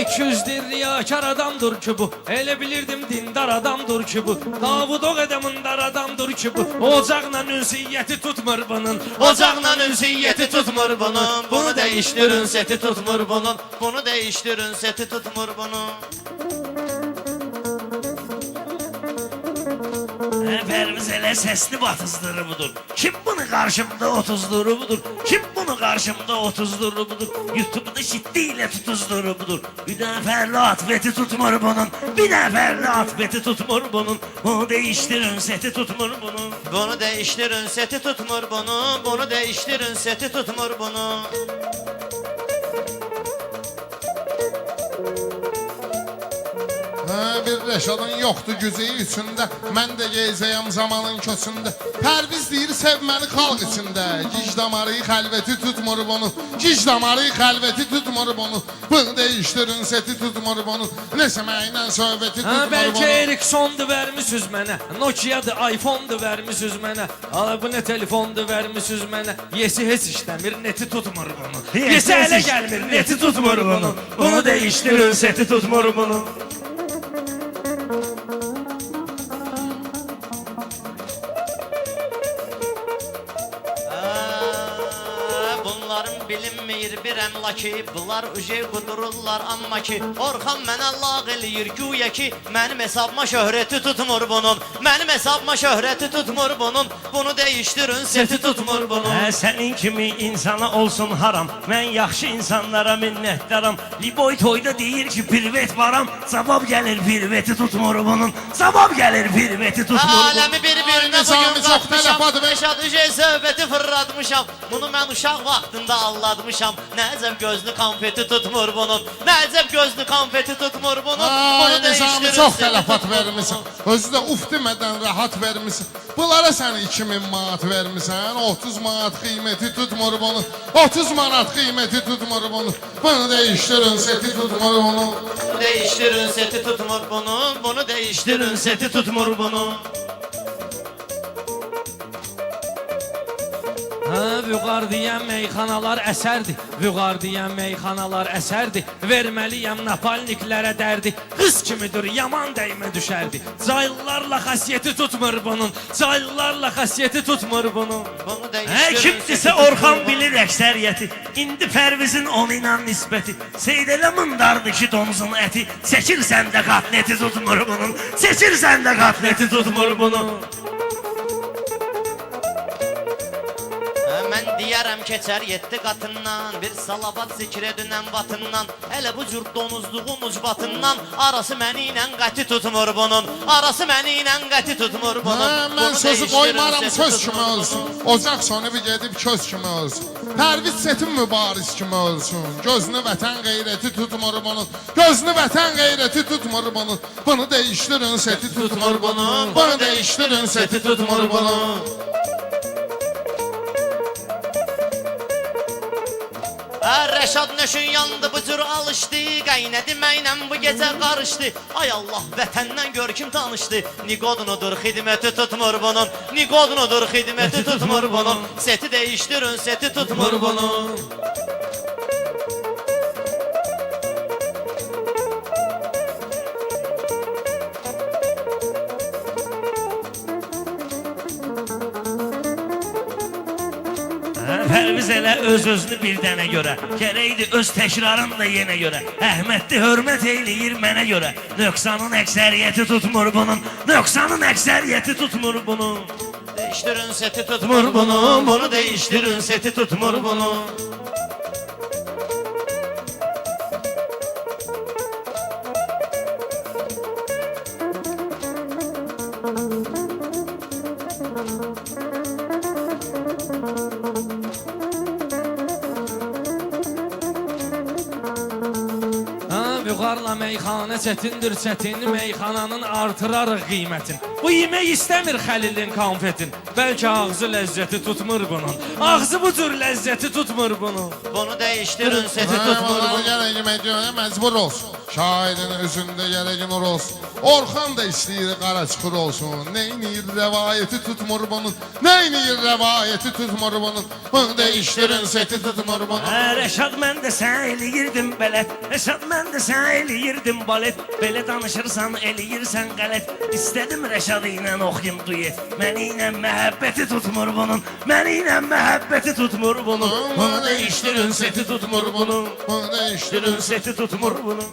200'dir riyakar adamdır ki bu. Elə bilirdim dindar adamdır ki bu. Davud o qədəmin dar adamdır ki bu. Ocaqla ünsiyyəti tutmur bunun. Ocaqla ünsiyyəti tutmur bunun. Bunu değiştirin seti tutmur bunun. Bunu değiştirin seti tutmur bunun. Pərviz elə sesli batızdırı budur. Kim bunu karşımda 30'ları budur. Kim bunu karşımda 30'ları budur. YouTube'da şiddiyle tutuzları budur. Bir neferli atfeti tutmur bunun. Bir neferli atfeti tutmur bunun. Bunu değiştirin seti tutmur bunun. Bunu değiştirin seti tutmur bunu. Bunu değiştirin seti tutmur bunu. Bir Reşadın yoktu güzeyi içində. Mən də gezəyəm zamanın köçündə. Pərviz deyir sevməni xalq içində. Gic damarı xəlvəti tutmur bunu. Gic damarı xəlvəti tutmur bunu. Bunu değiştirin seti tutmur bunu. Ne seməylə söhbəti tutmur bunu. Bəlkə Ericsson'du vermisiniz mənə. Nokia'dı, iPhone'du vermisiniz mənə. Ala bu nə telefondu vermisiniz mənə. Yesi heç işləmir, neti tutmur bunu. Yesi elə gəlmir, neti tutmur bunu. Bunu değiştirin seti tutmur bunu. Bunların bilinmir bir əmlaki. Bunlar uje qudururlar amma ki. Orxan mənə lağ eləyir güya ki. Mənim hesabıma şöhrəti tutmur bunun. Mənim hesabıma şöhrəti tutmur bunun. Bunu değiştirin seti tutmur bunun. Senin kimi insana olsun haram. Ben yaxşı insanlara minnettarım. Liboy toyda deyir ki privet varam. Sabab gelir priveti tutmur bunun. Sabab gelir priveti tutmur bunun. Aləmi bir-birinə Nizami bugün çox qatmışam. tələfatı ver. Reşad Ücey söhbəti fırlatmışam. Bunu mən uşaq vaxtında allatmışam. Nəcəb gözlü konfeti tutmur bunun. Nəcəb gözlü konfeti tutmur bunun. Bunu Nizami değiştirin çox seti tələfat tutmur vermisən. bunun. Özü də uf demədən rahat vermisən. Bunlara sən 2000 manat vermisən. 30 manat qiyməti tutmur bunu. 30 manat qiyməti tutmur bunu. Bunu değiştirin seti tutmur bunu. Değiştirin seti tutmur bunu. Bunu değiştirin seti tutmur bunu. Vüqar deyən meyxanalar əsərdir. Vüqar deyən meyxanalar əsərdir. Verməliyəm napalniklərə dərdi. Qız kimidir, yaman dəymə düşərdi. Caylılarla xasiyyəti tutmur bunun. Caylılarla xasiyyəti tutmur bunun. Bunu değiştirin Kimdirsə seti Orxan tutmur bilir əksəriyyəti. İndi Pərvizin onunla nisbəti. Seydələ mındardı ki domuzun əti. Seçirsən də qatneti tutmur bunun. Seçirsən də qatneti tutmur bunun. Mən deyərəm keçər 7 qatından. Bir salavat zikr edinən batından. Hələ bu cür donuzluğun ucbatından. Arası məni ilə qəti tutmur bunun. Arası məni ilə qəti tutmur bunun. Mən Bunu sözü değiştirin qoymaram seti söz tutmur kimi bunun. olsun. Ocaq sonu bir gedib köz kimi olsun. Pərviz setin mübariz kimi olsun. Gözünü vətən qeyrəti tutmur bunun. Gözünü vətən qeyrəti tutmur bunun. Bunu değiştirin seti tutmur bunun. Bunu değiştirin seti tutmur bunun. Rəşad nöşün yandı bu cür alışdı. Qaynədi mənlə bu gecə qarışdı. Ay Allah vətəndən gör kim tanışdı. Niqodnudur xidməti tutmur bunun. Niqodnudur xidməti tutmur bunun. Seti değiştirin seti tutmur bunun. Pərviz elə öz-özünü bir dənə görə. Gərəkdi öz təkrarını da yenə görə. Əhmədli hörmət eyləyir mənə görə. Nöqsanın əksəriyyəti tutmur bunun. Nöqsanın əksəriyyəti tutmur bunun. Değiştirin seti tutmur bunu. Bunu değiştirin seti tutmur bunu. Vüqarla meyxanə çətindir çətin, meyxananın artırarıq qiymətin. Bu yemək istəmir Xəlilin konfetin, bəlkə ağzı ləzzəti tutmur bunun. Ağzı bu cür ləzzəti tutmur bunun. Bunu değiştirin seti tutmur bunu. Gərək yemək məcbur olsun. Şairin özündə gərək nur olsun. Orxan da istəyir qara çuxur olsun. Neynir rəvayəti tutmur bunun. Neynir rəvayəti tutmur bunun. Bunu değiştirin seti tutmur bunun. Rəşad mən də sən eləyirdim bələt. Rəşad mən də sən eləyirdim balet. Belə danışırsan eləyirsən qələt. İstədim Rəşad ilə oxuyum duyet. Məni ilə məhəbbəti tutmur bunun. Məni ilə məhəbbəti tutmur bunun. Bunu değiştirin seti tutmur bunun. Bunu değiştirin Seti tutmur bunun.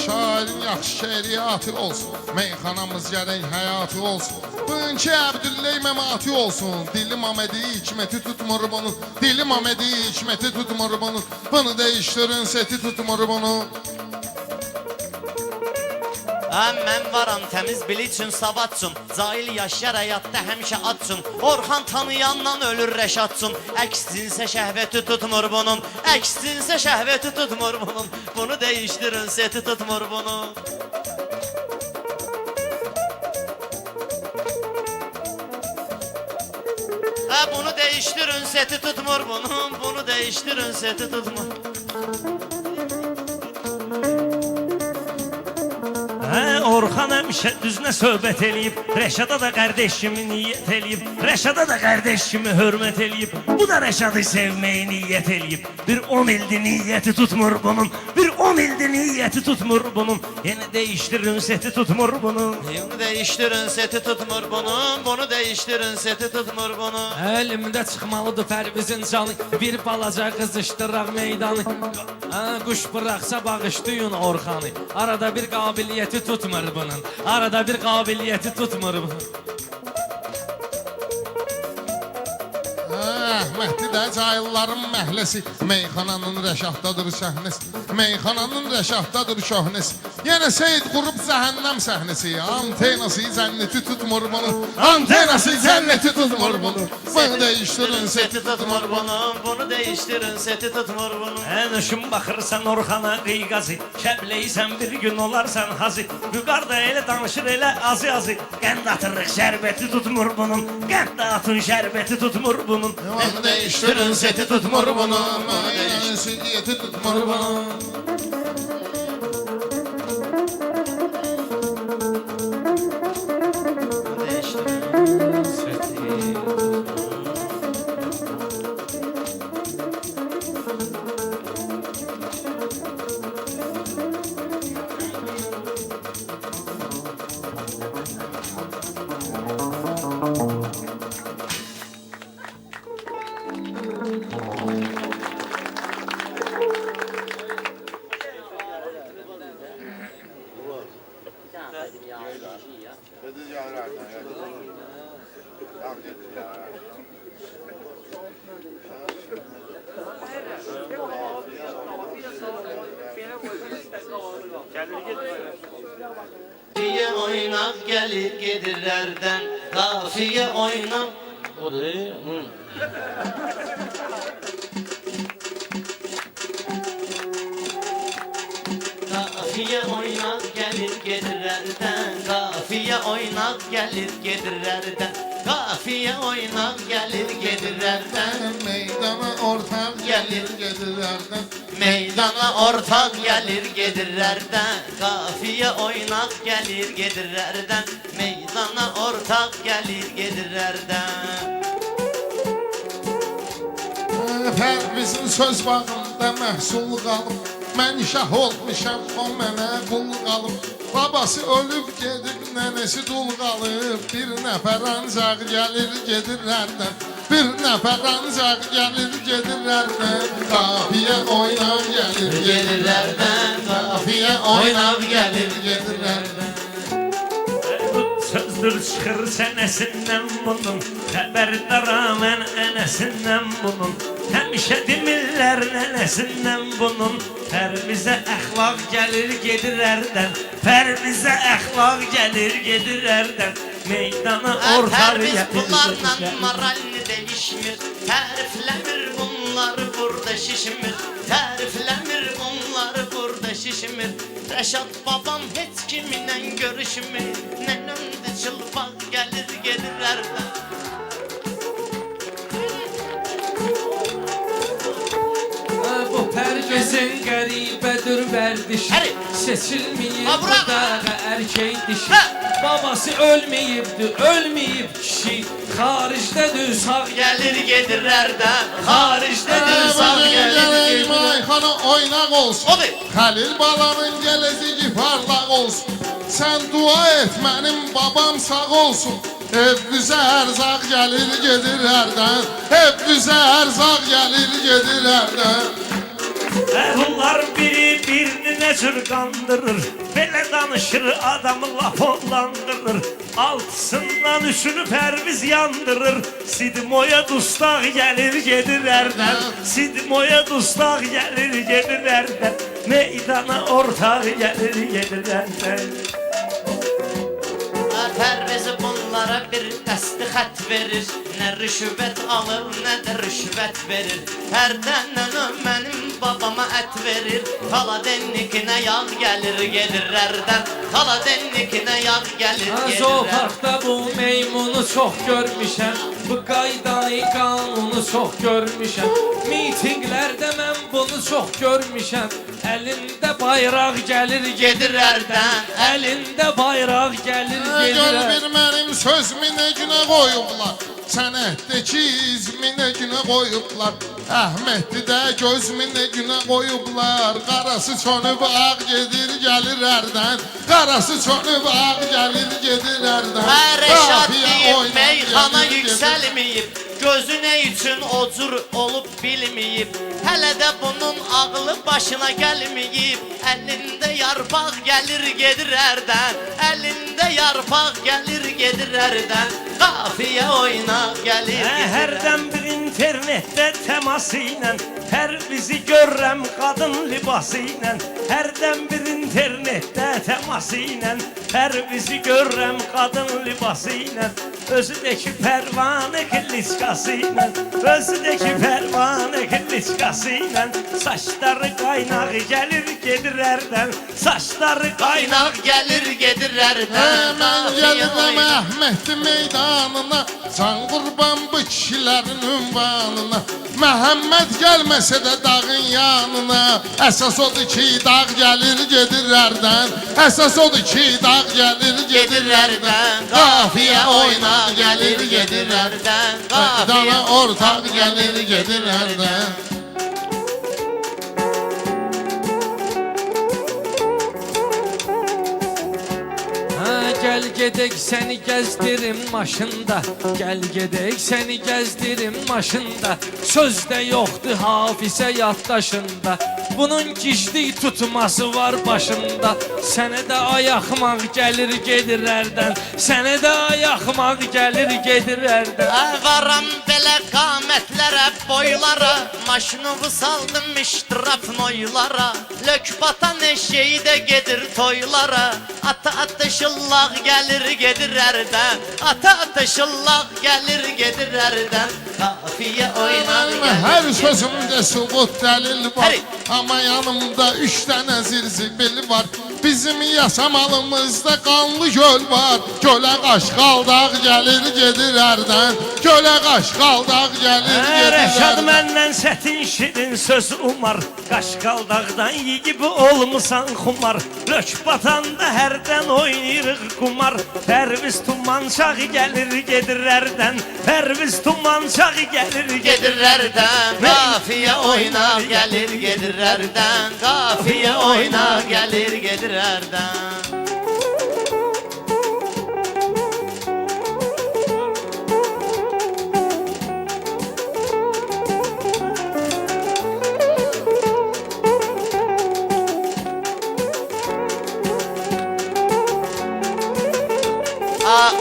Şairin yaxşı şeiriyyatı olsun. Meyxanamız gərək həyatı olsun. Bugünkü Əbdülley məmati olsun. Dilim Amedi hikməti tutmur bunu. Dilim Amedi hikməti tutmur bunu. Bunu değiştirin seti tutmur bunu. Mən varam təmiz biliçün savatçun. Cahil yaşar həyatda həmişə atçun. Orxan tanıyandan ölür Rəşadçun. Əks cinsə şəhvəti tutmur bunun. Əks cinsə şəhvəti tutmur bunun. Bunu değiştirin seti tutmur bunu. Bunu değiştirin seti tutmur bunun. Bunu değiştirin seti tutmur. Orxan həmişə düzünə söhbət eləyib. Rəşada da qardeş kimi niyyət eləyib. Rəşada da qardeş kimi hörmət eləyib. Bu da Rəşadı sevməyi niyyət eləyib. Bir 10 ildir niyyəti tutmur bunun. Bir 10 ildir niyyəti tutmur bunun. Yenə değiştirin seti tutmur bunun. Bunu değiştirin seti tutmur bunun. Bunu değiştirin seti tutmur bunun. Əlimdə çıxmalıdır Pərvizin canı, bir balaca qızışdıraq meydanı. Quş bıraxsa bağışlayın Orxanı, arada bir qabiliyyəti tutmur bunun. Arada bir qabiliyyəti tutmur bunun. Əhmədli də cahilların məhləsi. Meyxananın rəşaddadır səhnəsi. Meyxananın rəşaddadır şöhnəsi. Yenə Seyid qurub cəhənnəm səhnəsi. Antenası cənnəti tutmur bunu. Antenası cənnəti tutmur bunu. Bunu değiştirin seti tutmur bunu. Bunu değiştirin seti tutmur bunu. Nüşün baxırsan Orxana qıyqazı. Kəbləysən bir gün olarsan hazı. Vüqar da elə danışır elə azı. Qənd atırıq şərbəti tutmur bunun. Qənd atın şərbəti tutmur bunun. Bunu değiştirin seti tutmur bunu. Bunu değiştirin seti tutmur bunu. Kafiye oynak gelir gedirlerden. Kafiye oynak. O da Kafiye oynak gelir gedirlerden. Kafiye oynak gelir gedirlerden. Kafiye oynak gelir gedirlerden. Meydana ortak gelir gedirlerden. Meydana ortak gelir gedirlerden. Kafiye oynak gelir gedirlerden. Meydana ortak gelir gedirlerden. Pərvizin söz bağında məhsul qalıb. Mən şah olmuşam, o mənə qul qalıb. Babası ölüb gedib, nənəsi dul qalıb. Bir nəfər ancaq gəlir gedirlərdən. Bir nəfər ancaq gəlir gedirlərdən. Kafiyə oynav gəlir gedirlərdən. Kafiyə oynav gəlir gedirlərdən. Sözdür çıxır sənəsindən bunun. Xəbərdara mən ənəsindən bunun. Həmişə demirlər nənəsindən bunun Pərvizə əxlaq gəlir gedir ərdən Pərvizə əxlaq gəlir gedir ərdən Meydana ortar Pərviz gəlir bunlarla gedir moralini değişmir Tərifləmir bunları burada şişmir Tərifləmir bunları burada şişmir Rəşad babam heç kiminlə görüşmür Nənəmdir çılpaq gəlir gedir ərdən Bu Pərvizin qəribədir vərdişi Həri. Seçilməyib Ha, bırak. dağı erkek dişi Ha. Babası ölməyibdi, ölməyib kişi Xaricdədir sağ Gəlir gedir ərdən Xaricdədir sağ gəlir Gələk gedir mayxana oynaq olsun Odur. Xəlil balanın gələcəyi parlaq olsun Sən dua et mənim babam sağ olsun Evvizə ərzaq gəlir gedir ərdən Evvizə ərzaq gəlir gedir ərdən Əhullar biri birini nə cür qandırır Belə danışır adamı lap onlandırır Altısından üçünü Pərviz yandırır Sidmoya dustaq gəlir gedir ərdən Sidmoya dustaq gəlir gedir ərdən Meydana ortaq gəlir gedir ərdən Pərviz bunlara bir dəsti xət verir Nə rüşvət alır, nə də rüşvət verir Hərdən mənim babama ət verir Xaladennikinə yağ gəlir, gedir ərdən Xaladennikinə yağ gəlir, gedir ərdən Zooparkda bu meymunu çox görmüşəm Bu qaydanı, qanunu çox görmüşəm Mitinqlərdə mən bunu çox görmüşəm Əlində bayraq gəlir, gedir ərdən Əlində bayraq gəlir, gedir Gör ərdən bir mənim sözümü nə günə qoyublar Sənətdəki izmi nə günə qoyublar Əhməddi də gözümü nə günə qoyublar Qarası çönüb ağ gedir gəlir ərdən Qarası çönüb ağ gəlir gedir ərdən Rəşad Qafiyə deyib, oynaq meyxana gəlir, gedir. yüksəlməyib Gözü nə üçün o cür olub bilməyib Hələ də bunun ağlı başına gəlməyib Əlində yarpaq gəlir gedir ərdən Əlində yarpaq gəlir gedir ərdən Qafiyə oynaq gəlir gedir ərdən Hərdən bir internetdə təması ilə Pərvizi görürəm qadın libası ilə Hərdən bir internetdə təması ilə Pərvizi görürəm qadın libası ilə Özüdəki pərvanə kiliskası ilə Özüdəki pərvanə kiliskası ilə Saçları qaynaq gəlir gedir ərdən Saçları qaynaq Qaynaq gəlir gedir ərdən Mən Qafiyə gəlirəm oynaq Əhməddi meydanına Can qurban bu kişilərin ünvanına Məhəmməd gəlməsə də dağın yanına Əsas odur ki dağ gəlir gedir ərdən Əsas odur ki dağ gəlir gedir gedir ərdən Qafiyə oynaq gəlir gedir ərdən Qafiyə Dana ortaq gəlir gedir ərdən Gəl gedək səni gəzdirim maşında Gəl gedək səni gəzdirim maşında Sözdə yoxdur hafizə yaddaşında Bunun gizli tutması var başında Sənə də ayaqmaq gəlir gedir ərdən Sənə də ayaqmaq gəlir gedir ərdən Varam belə qamətlərə, boylara Maşınımı saldım iştiraf noylara Lök batan eşeği də gedir toylara Ata atışıllaq gəlir gedir ərdən Ata atışıllaq gəlir gedir ərdən Qafiyə oynar Hər gəlir sözümdə subut dəlil var Həri. Amma yanımda 3 dənə zirzibil var Bizim yaşamalımızda qanlı göl var Gölə qaşqaldaq gəlir gedir ərdən Gölə qaşqaldaq gəlir gedir Rəşad ərdən məndən sətin şirin söz umar Qaşqaldaqdan yiyib olmusan xumar Lök batanda hərdən oynayırıq qumar Pərviz tumançaq gəlir gedir ərdən Pərviz tumançaq gəlir gedir ərdən Qafiyə oynar gəlir gedir ərdən Qafiyə oynar gəlir gedir ərdən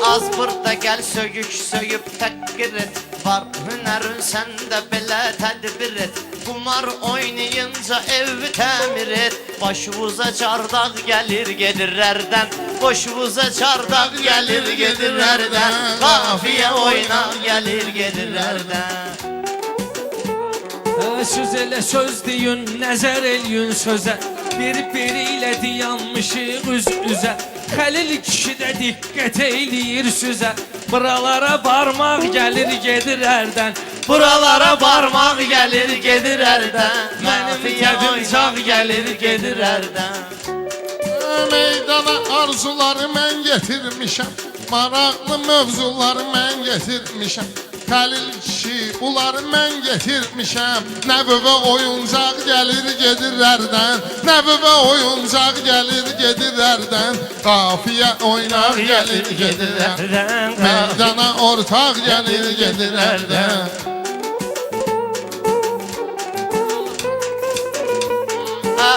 Az burada gəl söyük söyüb təqqir et. Var hünərin səndə belə tədbir et. Qumar oynayınca evi təmir et. Başımıza çardaq gəlir gedirlərdən. Başımıza çardaq gəlir gedirlərdən. Qafiyə oynaq gəlir gedirlərdən. Söz elə söz deyin, nəzər eləyin sözə. Bir-biri ilə dayanmışıq üz-üzə. Xəlil kişi də diqqət eləyir sözə. Buralara barmaq gəlir gedirərdən. Buralara barmaq gəlir gedirərdən. Mənim tədim çağ gəlir gedirərdən. Meydana arzuları mən getirmişəm. Maraqlı mövzuları mən getirmişəm. Xəlil kişi bunları mən getirmişəm. Nəvvə oyuncaq gəlir gedirlərdən. Nəvvə oyuncaq gəlir gedirlərdən. Qafiyə oynaq gəlir gedirlərdən. Meydana ortaq gəlir gedirlərdən.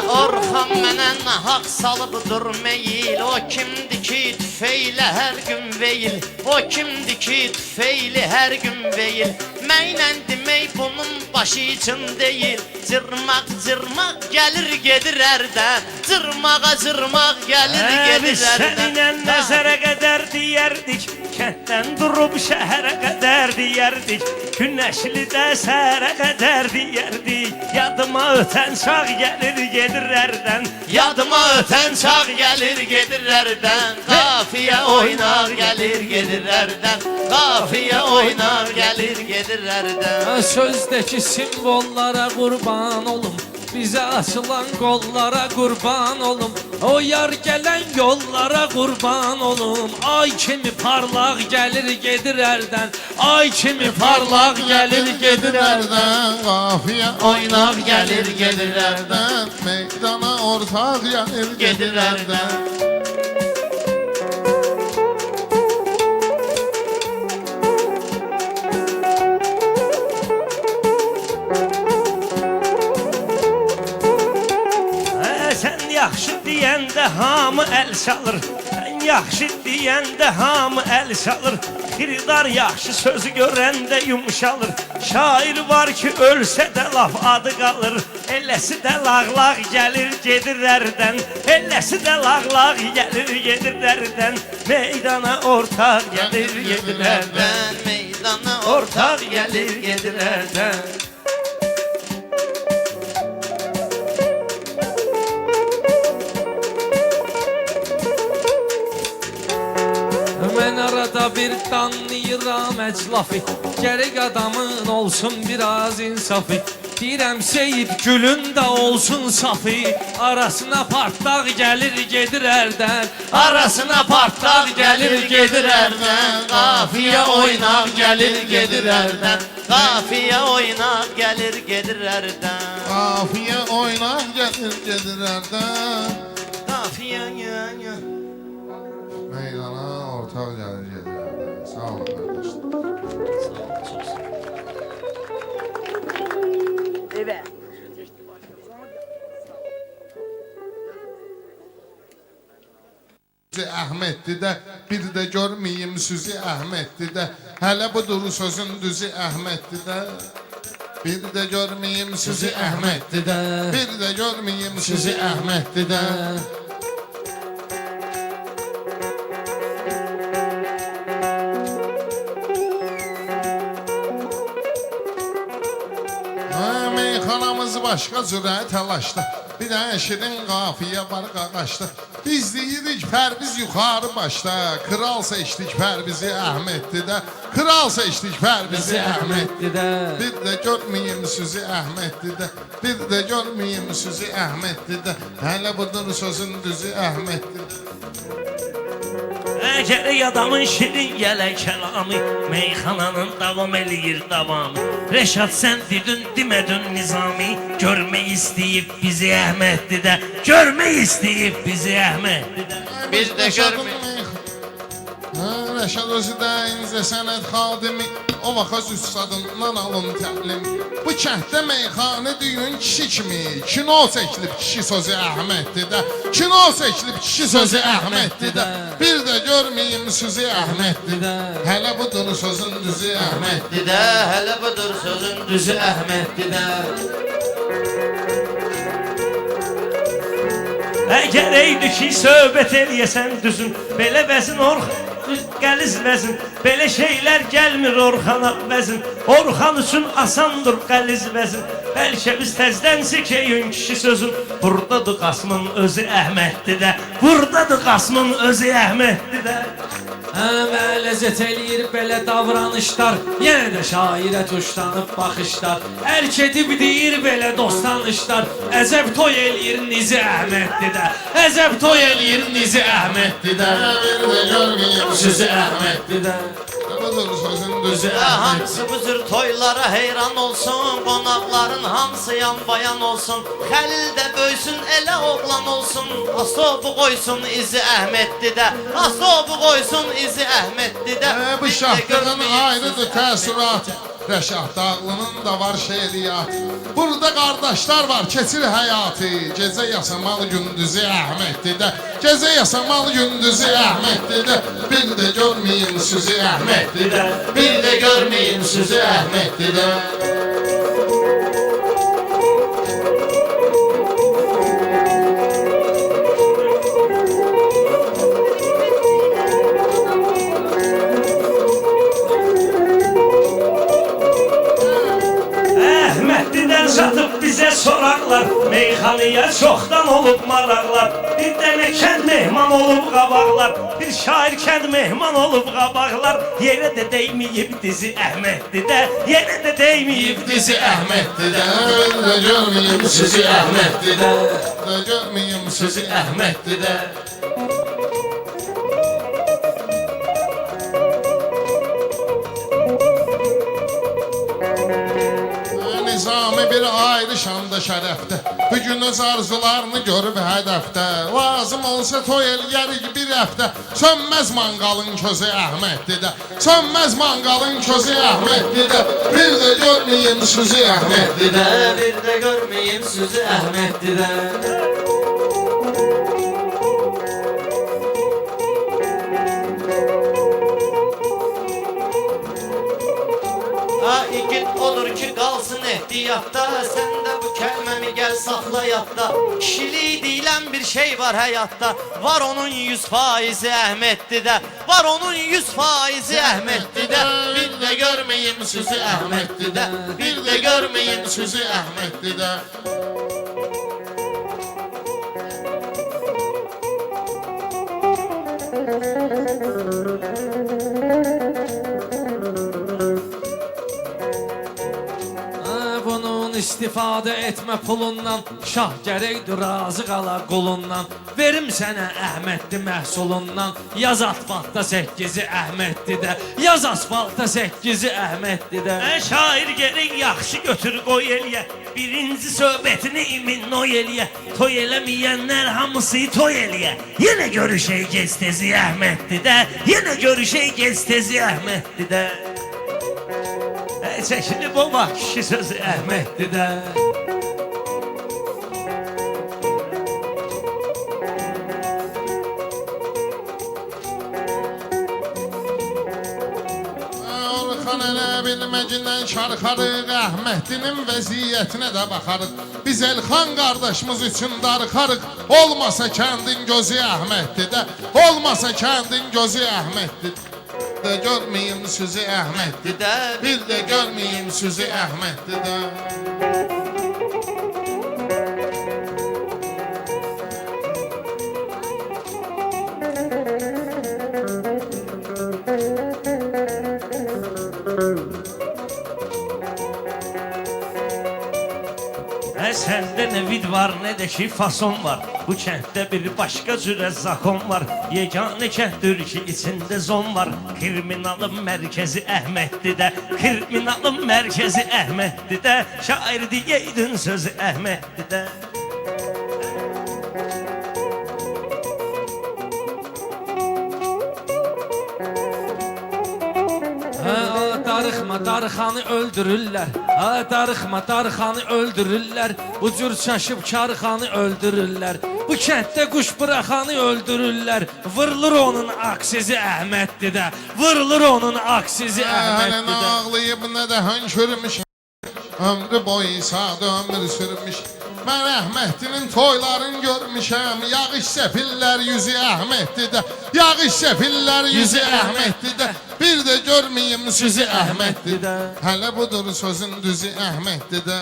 Orxan mənə nahaq salıb durmayıl. O kimdir ki tüfeyle her gün veyil. O kimdir ki tüfeyle her gün veyil. Mənlə demək bunun başı için değil. Cırmaq cırmaq gəlir gedir ərdən. Cırmağa cırmaq gəlir gedir Biz ərdən. seninle nəzərə qədər deyərdik. Kənddən durub şəhərə qədər deyərdik. Günəşlidə səhərə qədər deyərdik. Yadıma ötən çağ gəlir gedirlərdən. Yadıma ötən çağ gəlir gedir ərdən. Qafiyə oynar gəlir gedir ərdən. Qafiyə oynar gəlir gedir ərdən. Sözdəki simvollara qurban olum. Bizə açılan qollara qurban olum. O yar gələn yollara qurban olum. Ay kimi parlaq gəlir gedir ərdən. Ay kimi parlaq gəlir gedir ərdən. Qafiyə Oynaq gəlir gedir ərdən. meydana ortaq gəlir Gedir ərdən. Sən yaxşı deyəndə hamı əl çalır. Sən yaxşı deyəndə hamı əl çalır. Xiridar yaxşı sözü görəndə yumşalır. Şair var ki ölsə də laf adı qalır. Eləsi də lağlaq gəlir gedirlərdən. Eləsi də lağlaq gəlir gedirlərdən. Meydana ortaq gəlir gedirlərdən. Meydana Ortaq gəlir gedirlərdən. Mən arada bir danlayıram əclafı. Gərək adamın olsun biraz insafı. Deyirəm Seyid gülün də olsun safı. Arasına partlaq gəlir gedir ərdən. Arasına partlaq gəlir gedir ərdən. Qafiyə oynaq gəlir gedir ərdən. Qafiyə oynaq gəlir gedir ərdən. Qafiyə oynaq gəlir gedirlərdən. Qafiyə ya. Meydana ortaq gəlir gedirlərdən. Sağ olun qardaşlar. Evet. Əhməddir də, bir də görməyim Süzi Əhməddir də. Hələ budur sözün düzü Əhməddir də. Bir də görməyim Süzi Əhməddir də. Bir də görməyim Süzi Əhməddir də. Meyxanamız başqa cürə təlaşda. Bir də şirin qafiyə var qaqaşda. Biz deyirik pərviz yuxarı başda. Kral seçdik pərvizi Əhməddir də. Kral seçdik pərvizi Əhməddir də. Bir də görməyim Süzi Əhməddir də. Bir də görməyim Süzi Əhməddir də. Hələ budur sözün düzü Əhməddir də. Gərək adamın şirin gələ kəlamı. Meyxananın davam eləyir davamı. Rəşad sən dedin demədin nizami. Görmək istəyib bizi Əhməddir də. Görmək istəyib bizi Əhməddir də. Bir də görməyim. Rəşad özü də incə sənət xadimi. o vaxt üstadından alın təlim. Bu kənddə meyxanə düyün kişi kimi. Kino çəkilib kişi sözü Əhməddir də. Kino çəkilib kişi sözü Əhməddir də. Bir də görməyim sözü Əhməddir də. Hələ budur sözün düzü Əhməddir də. Hələ budur sözün düzü Əhməddir də. Gərəkdir ki, söhbət eləyəsən düzün. Belə vəzin qəliz vəzin. Belə şeylər gəlmir Orxana vəzin. Orxan üçün asandır qəliz vəzin. Bəlkə biz təzdən çəkəyin kişi sözün. Buradadır Qasımın özü Əhməddir də. Buradadır Qasımın özü Əhməddir də. Həmə ləzzət eləyir belə davranışlar. Yenə də şairə tuşlanıb baxışlar. Ərk edib deyir belə dostanışlar. Əzəb toy eləyir Nizi Əhməddir də. Əzəb toy eləyir Nizi Əhməddir də. Bir də görməyim Sözü Əhməddir də. budur sözün düzü Hamısı bu cür toylara heyran olsun. Qonaqların hamısı yan bayan olsun. Xəlil də böysün elə oğlan olsun. Asobu qoysun izi Əhməddir də. Asobu qoysun izi Əhməddir də. Bu şahdığın ayrıdır təəssürat. Rəşad Dağlının da var şeiriyyat. Burada qardaşlar var keçir həyatı. Gecə yasamalı gündüzü Əhməddir də. Gecə yasamalı gündüzü Əhməddir də. Bir də görməyim sözü Əhməddir də. Bir də görməyin sözü Əhməddir də. Əhmədlidən satıb bizə soraqlar. Meyxanıya çoxdan olub maraqlar. Bir dənə kənd mehman olub qabaqlar. Bir şair kənd mehman olub qabaqlar. Yerə də dəyməyib dizi Əhməddir də. Yerə də dəyməyib dizi Əhməddir də. Bir də görməyim sözü Əhməddir də. Bir də görməyim sözü Əhməddir də. Nizami bir ayrı şanda şərəfdə. Bugün öz arzularını görüb hədəfdə. Lazım olsa toy eləyərik bir həftə. Sönməz manqalın közü Əhməddir də. Sönməz manqalın közü Əhməddir də. Bir də görməyim sözü Əhməddir də. Bir də görməyin sözü Əhməddir də. İgid olur ki qalsın ehtiyatda. Sən də bu kəlməmi gəl saxla yadda. Kişilik deyilən bir şey var həyatda. Var onun 100% Əhməddir də. Var onun 100% Əhməddir də. Bir də görməyim sözü Əhməddir də. Bir də görməyim sözü Əhməddir də. Bunun istifadə etmə pulundan. Şah gərəkdir razı qala qulundan. Verim sənə Əhməddir məhsulundan. Yaz asfaltda 8-i Əhməddir də. Yaz asfaltda 8-i Əhməddir də. Şair gərək yaxşı götür qoy eləyə. Birinci söhbətini imin noy eləyə. Toy eləməyənlər hamısı toy eləyə. Yenə görüşək gez tezi Əhməddir də. Yenə görüşək gez tezi Əhməddir də. Çəkilib o vaxt kişi sözü Əhməddir də. Orxan elə bilməcindən çarxarıq. Əhməddinin vəziyyətinə də baxarıq. Biz Elxan qardaşımız üçün darıxarıq. Olmasa kəndin gözü Əhməddir də. Olmasa kəndin gözü Əhməddir. Bir də görməyim sözü Əhməddir də. Bir də görməyim sözü Əhməddir də. Səndə nə vid var, nə də ki fason var. Bu kənddə bir başqa cürə zakon var. Yeganə kənddir ki içində zon var. Kriminalın mərkəzi Əhməddir də. Kriminalın mərkəzi Əhməddir də. Şair deyeydin sözü Əhməddir də. darıxma, darıxanı öldürürlər. Ha, darıxma, darıxanı öldürürlər. Bu cür çaşıb karxanı öldürürlər. Bu kənddə quş bıraxanı öldürürlər. Vırılır onun aksizi Əhməddir də. Vırılır onun aksizi Hələ Əhməddir nə də. ağlayıb, nə də hönkürmüş. Ömrü boyu sağda ömür sürmüş. Mən Əhməddinin toylarını görmüşəm. Yağış səpillər yüzü Əhməddidə. Yağış səpillər yüzü Əhməddidə. Bir də görməyim sizi Əhməddidə. Hələ budur sözün düzü Əhməddidə.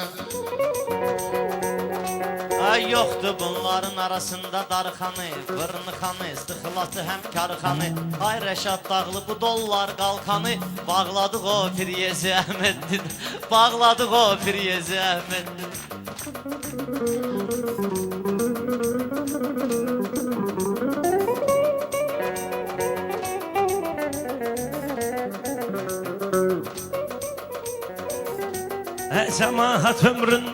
Ay yoxdur bunların arasında darıxanı, vırnıxanı, sıxılatı həm karıxanı. Ay Rəşad Dağlı bu dollar qalxanı, bağladıq o Firyezi Əhməddir. Bağladıq o Firyezi Əhməddir. Cemaat ömrün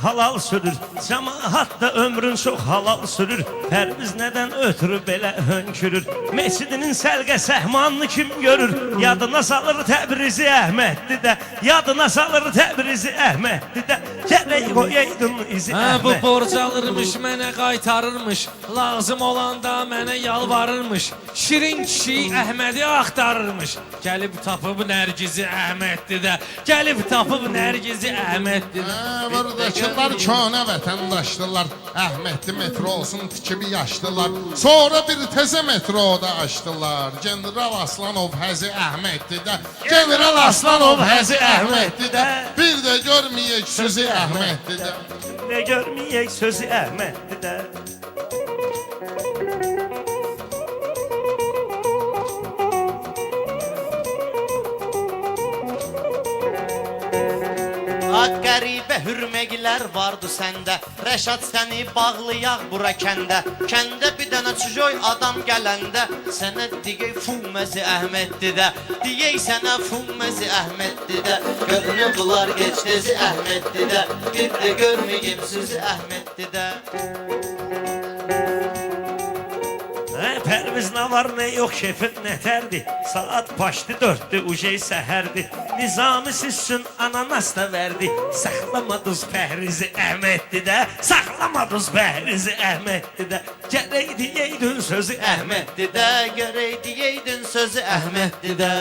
halal sürür. Cemaat da ömrün çok halal sürür. Pərviz nədən ötürü belə hönkürür. Mesidinin səlqə səhmanını kim görür? Yadına salır Təbrizi Əhməddir də. Yadına salır Təbrizi Əhməddir də. Gərək qoyaydın izi Ha, bu Əhməd. borc alırmış, mənə qaytarırmış. Lazım olanda mənə yalvarırmış. Şirin kişi Əhmədi axtarırmış. Gəlib tapıb Nərgizi Əhməddir də. Gəlib tapıb Nərgizi Əhməddir də. Buradakılar könə vətəndaşdılar. Əhmədli metro olsun tikib yaşdılar. Sonra bir təzə metroda açdılar. General Aslanov Həzi Əhməddir də. General Aslanov Həzi Əhməddir də. Bir də görməyək sözü Əhməddir də. Ne görmeyek sözü Əhməddir də. Ak qəribə hürməklər vardı səndə. Rəşad səni bağlayaq bura kəndə. Kəndə bir dənə çujoy adam gələndə sənə deyək Fumməzi Əhməddir də. Deyək sənə Fumməzi Əhməddir də. Görünür bunlar geçdezi Əhməddir də. Bir də görməyim sizi Əhməddir də. Pərviz nə var nə yox şefin nətərdir. Saat başdı 4'dü ujey səhərdir. Nizami sizsin ananas da verdi. Saxlamadınız Pəhrizi Əhməddir də. Saxlamadınız Pəhrizi Əhməddir də. Gərək deyeydin sözü Əhməddir də. Görək deyeydin sözü Əhməddir də.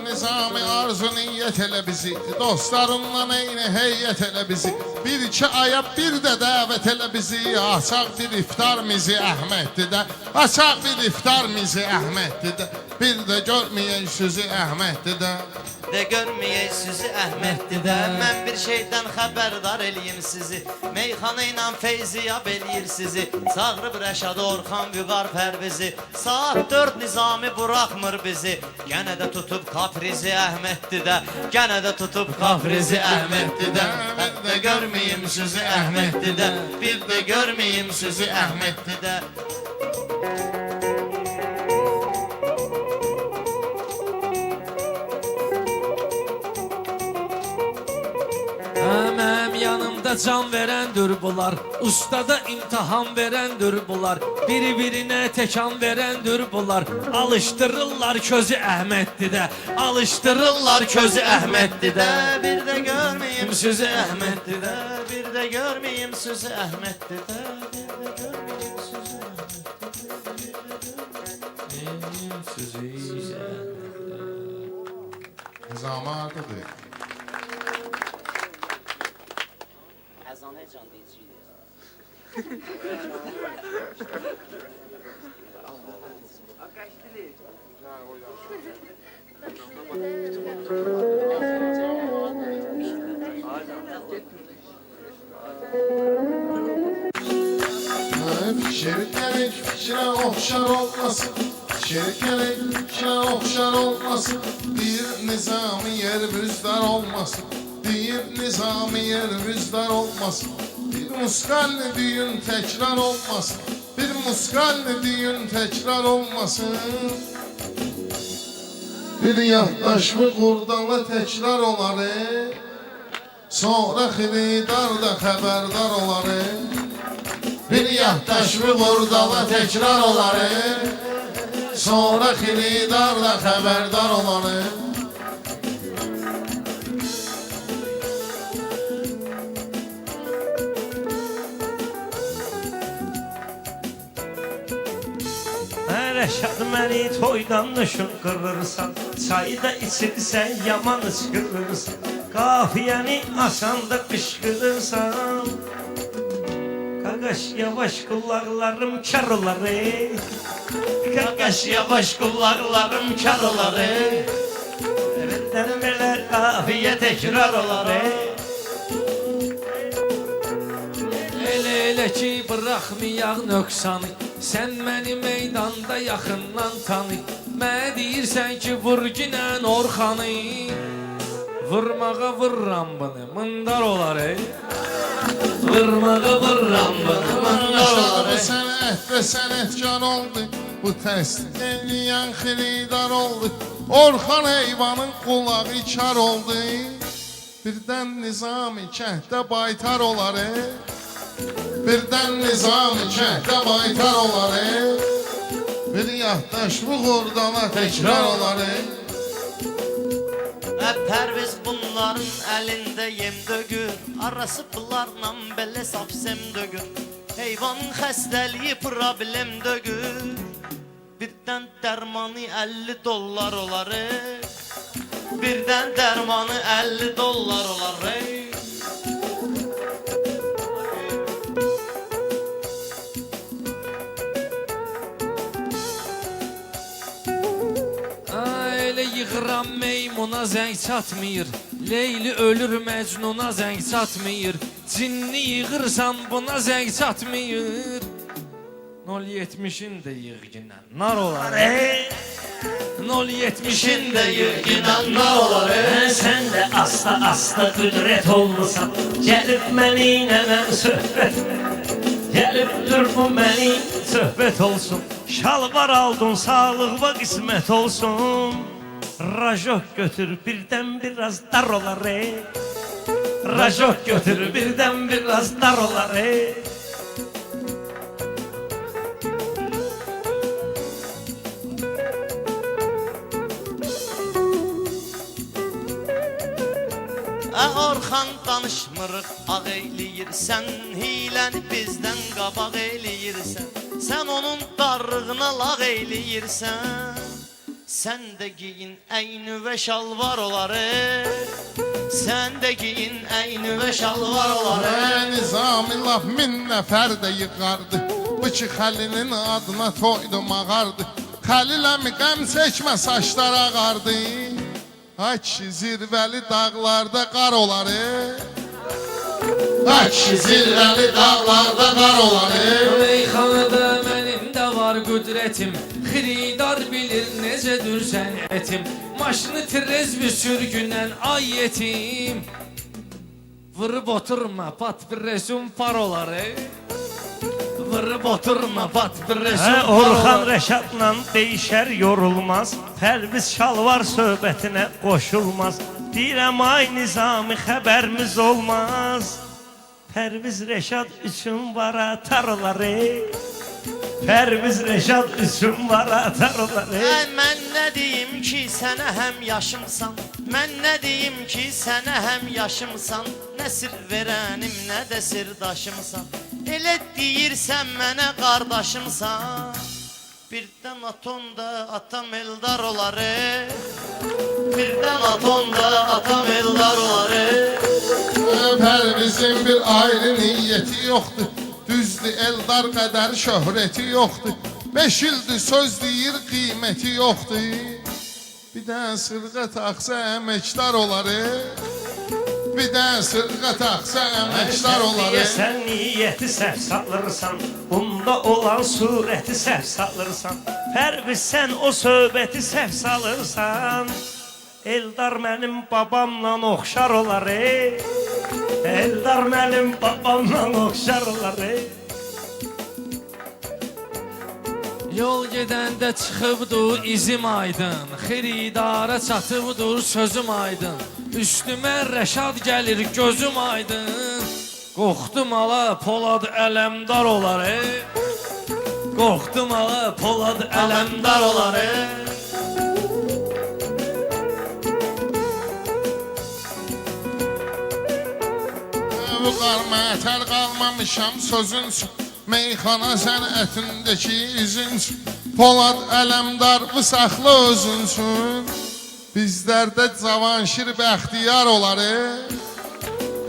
Nizami arzu niyyət elə bizi. Dostlarınla eyni heyyət elə bizi. Bir iki aya bir də dəvət elə bizi. Açaq bir iftar mizi Əhməddir də. Açaq bir iftar mizi Əhməddir də. Bir də görməyək sizi Əhməddir də. De görməyək sizi Əhməddir də. Mən bir şeydən xəbərdar eləyim sizi. Meyxana ilə feyziyab eləyir sizi. Çağırıb Rəşad Orxan Vüqar Pərvizi. Saat 4 Nizami buraxmır bizi. Yenə də tutub Kaprizi Əhməddir də. Yenə də tutub Kaprizi Əhməddir də. Bir də görməyim sizi Əhməddir də. Bir də görməyim sizi Əhməddir də. Mənim yanımda can verəndir bunlar. Ustada imtahan verəndir bunlar. Biri-birinə təkan verəndir bunlar. Alışdırırlar közü Əhməddir də. Alışdırırlar közü Əhməddir də. Bir də görməyim sizi Əhməddir də. Bir də görməyim sizi Əhməddir də. Bir də görməyim sizi Nizami ardıdır. Əzanə can deyiciydir. Fikir gerek fikrə oxşar olmasın. Fikir gerek fikrə oxşar olmasın. Deyir Nizami yer rüzdar olmasın. Deyir Nizami yer rüzdar olmasın. Bir muskalli düğün tekrar olmasın. Bir muskalli düğün tekrar olmasın. Bir yaddaş mı kurdalı tekrar olar Sonra xilidar da xəbərdar oları. Bir yaddaş vurdala təkrar oları. Sonra xilidar da xəbərdar oları. Rəşad məni toydan nüşün qırırsan, çayda içirsən yaman ıçqırırsan, qafiyəni açanda qışqırırsan. Qaqaş yavaş qulaqlarım kar olar ey, qaqaş yavaş qulaqlarım kar olar ey. Birdən belə qafiyə təkrar olar ey. Elə ki bıraxmayaq nöqsanı, sən məni meydanda yaxından tanı. Mənə deyirsən ki vur ginən Orxanı, vurmağa vurram bunu mındar olar ey. Vurmağa vurram bunu mındar olar ey. Sənət və sənətkar oldu. Bu təsdiq eləyən xilidar oldu. Orxan eyvanın qulağı kar oldu. Birdən Nizami kənddə baytar olar ey. Birdən Nizami kənddə baytar olar ey. Bir yaddaş vurdala təkrar olar ey. Pərviz bunların əlində yem dögür. Arası bunlarla belə sapsem dögür. Heyvanın xəstəliyi problem dögür. Birdən dərmanı 50 dollar olar ey. Birdən dərmanı 50 dollar olar ey. Elə yığıram meymuna zəng çatmır, Leyli ölür Məcnuna zəng çatmır, Cinni yığırsan buna zəng çatmır. 070'in də yığ ginən nar olar ey. 070'in də yığ ginən nar olar ey. Sən də asta qüdrət olmusan, gəlib mənimlə söhbət, gəlib dur bu məni söhbət olsun. Şalvar aldın, sağlıqva qismət olsun. Rajok götür, birdən biraz dar olar ey. Rajok götür, birdən biraz dar olar ey. Orxan danışmırıq ağ eyləyirsən, hiləni bizdən qabaq eyləyirsən. Sən onun darlığına lağ eyləyirsən. Sən də giyin əyni və şalvar olar ey. Sən də giyin əyni və şalvar olar ey. Nizami laf min nəfər də yıqardı. Bu ki Xəlilin adına toydum ağardı. Xəliləmi qəm çəkmə saçlar ağardı. Ay kişi zirvəli dağlarda qar olar ey. Ay kişi zirvəli dağlarda qar olar ey. Meyxanada mənim də var qüdrətim, Xilidar bilir necədir sənətim. Maşını trez bir sürgünən ay yetim, Vırıb oturma pat bir resim par olar ey. Vırıb oturma pat bir resim par Orxan olar. Rəşadla deyişər yorulmaz, Pərviz şalvar söhbətinə qoşulmaz. Deyirəm ay Nizami xəbərimiz olmaz. Pərviz Rəşad üçün var atar olar ey. Pərviz Rəşad üçün var atar olar ey. Mən nə deyim ki sənə həm yaşımsan. Mən nə deyim ki sənə həm yaşımsan. Nə sir verənim nə də sirdaşımsan. Elə deyirsən mənə qardaşımsan. Birdən atonda atam Eldar olar ey. Birdən atonda atam Eldar olar ey. Pərvizin bir ayrı niyyəti yoxdur. Düzdür Eldar qədər şöhrəti yoxdur. 5 ildir söz deyir qiyməti yoxdur. Bir də sırğa taxsa əməkdar olar ey. Bir də sırğa taxsa əməkdar olar ey. Sən niyyəti səhv salırsan, bunda olan surəti səhv salırsan. Pərviz sən o söhbəti səhv salırsan. Eldar mənim babamla oxşar olar ey. Eldar mənim babamla oxşar olar ey. Yol gedəndə çıxıbdı izim aydın, Xilidara çatıbdır sözüm aydın. Üstümə Rəşad gəlir gözüm aydın. Qorxdum ala Polad ələmdar olar Qorxdum ala Polad ələmdar olar Bu qarma ətər qalmamışam sözün üçün. Meyxana sənətindəki izin üçün. Polad ələmdar vısaqlı özün üçün. Bizlərdə Cavanşir Bəxtiyar olar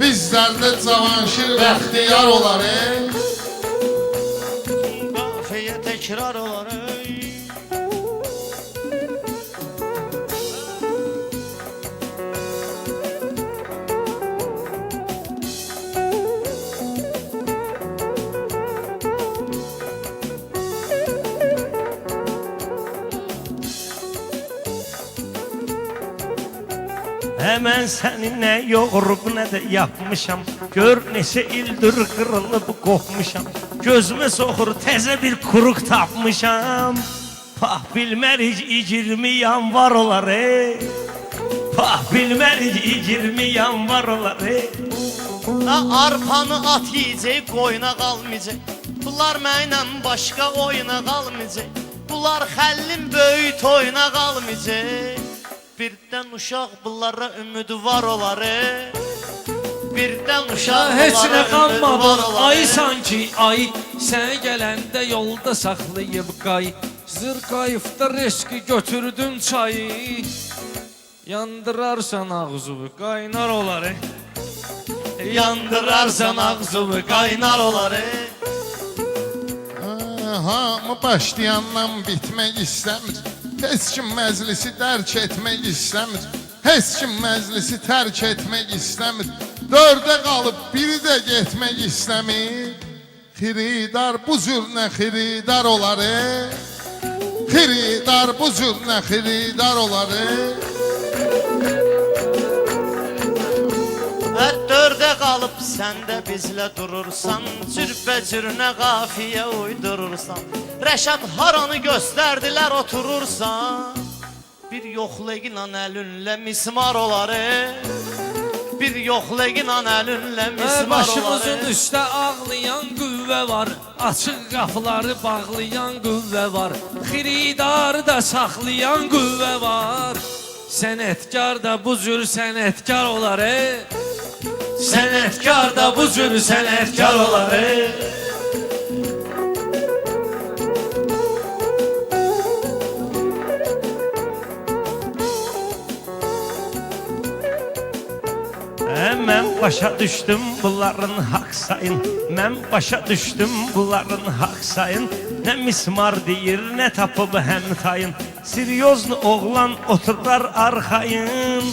Bizlərdə Cavanşir Bəxtiyar olar Qafiyə təkrar olar Hemen səni nə yoğurub, nə də yapmışam. Gör neçə ildir qırılıb qopmuşam. Gözümə soxur təzə bir kuruq tapmışam. Pah bilmərik 20 yanvar olar Pah bilmərik 20 yanvar olar La arpanı at yiyəcək, qoyuna qalmayacaq. Bunlar mənlə başqa oyuna qalmayacaq. Bunlar xəllin böyük toyuna qalmayacaq. Birdən uşaq bunlara ümidi var olar Birdən uşaq Heç nə bunlara ümidi qalmadı var olar ay sanki ay. Sənə gələndə yolda saxlayıb qay. Zırqayıfda reşki götürdüm çayı. Yandırarsan ağzımı qaynar olar Yandırarsan ağzımı qaynar olar Hamı başlayandan bitmək istəmir Heç kim məclisi dərk etmək istəmir Heç kim məclisi tərk etmək istəmir Dördə qalıb biri də getmək istəmir Xiridar bu cür nə xiridar olar Xiridar bu cür nə xiridar olar Dördə qalıb sən də bizlə durursan Cürbəcürünə qafiyə uydurursan Rəşad haranı göstərdilər oturursan Bir yoxlayla əlünlə mismar olar Bir yoxlayla əlünlə mismar olar Başımızın üstə ağlayan qüvvə var Açıq qapıları bağlayan qüvvə var Xiridarı da saxlayan qüvvə var Sənətkar da bu cür sənətkar olar Sənətkar da bu cür sənətkar olar Mən başa düşdüm bunların haqq sayın Mən başa düşdüm bunların haqq sayın Nə mismar deyir, nə tapıb həmtayın Siryozlu oğlan oturlar arxayın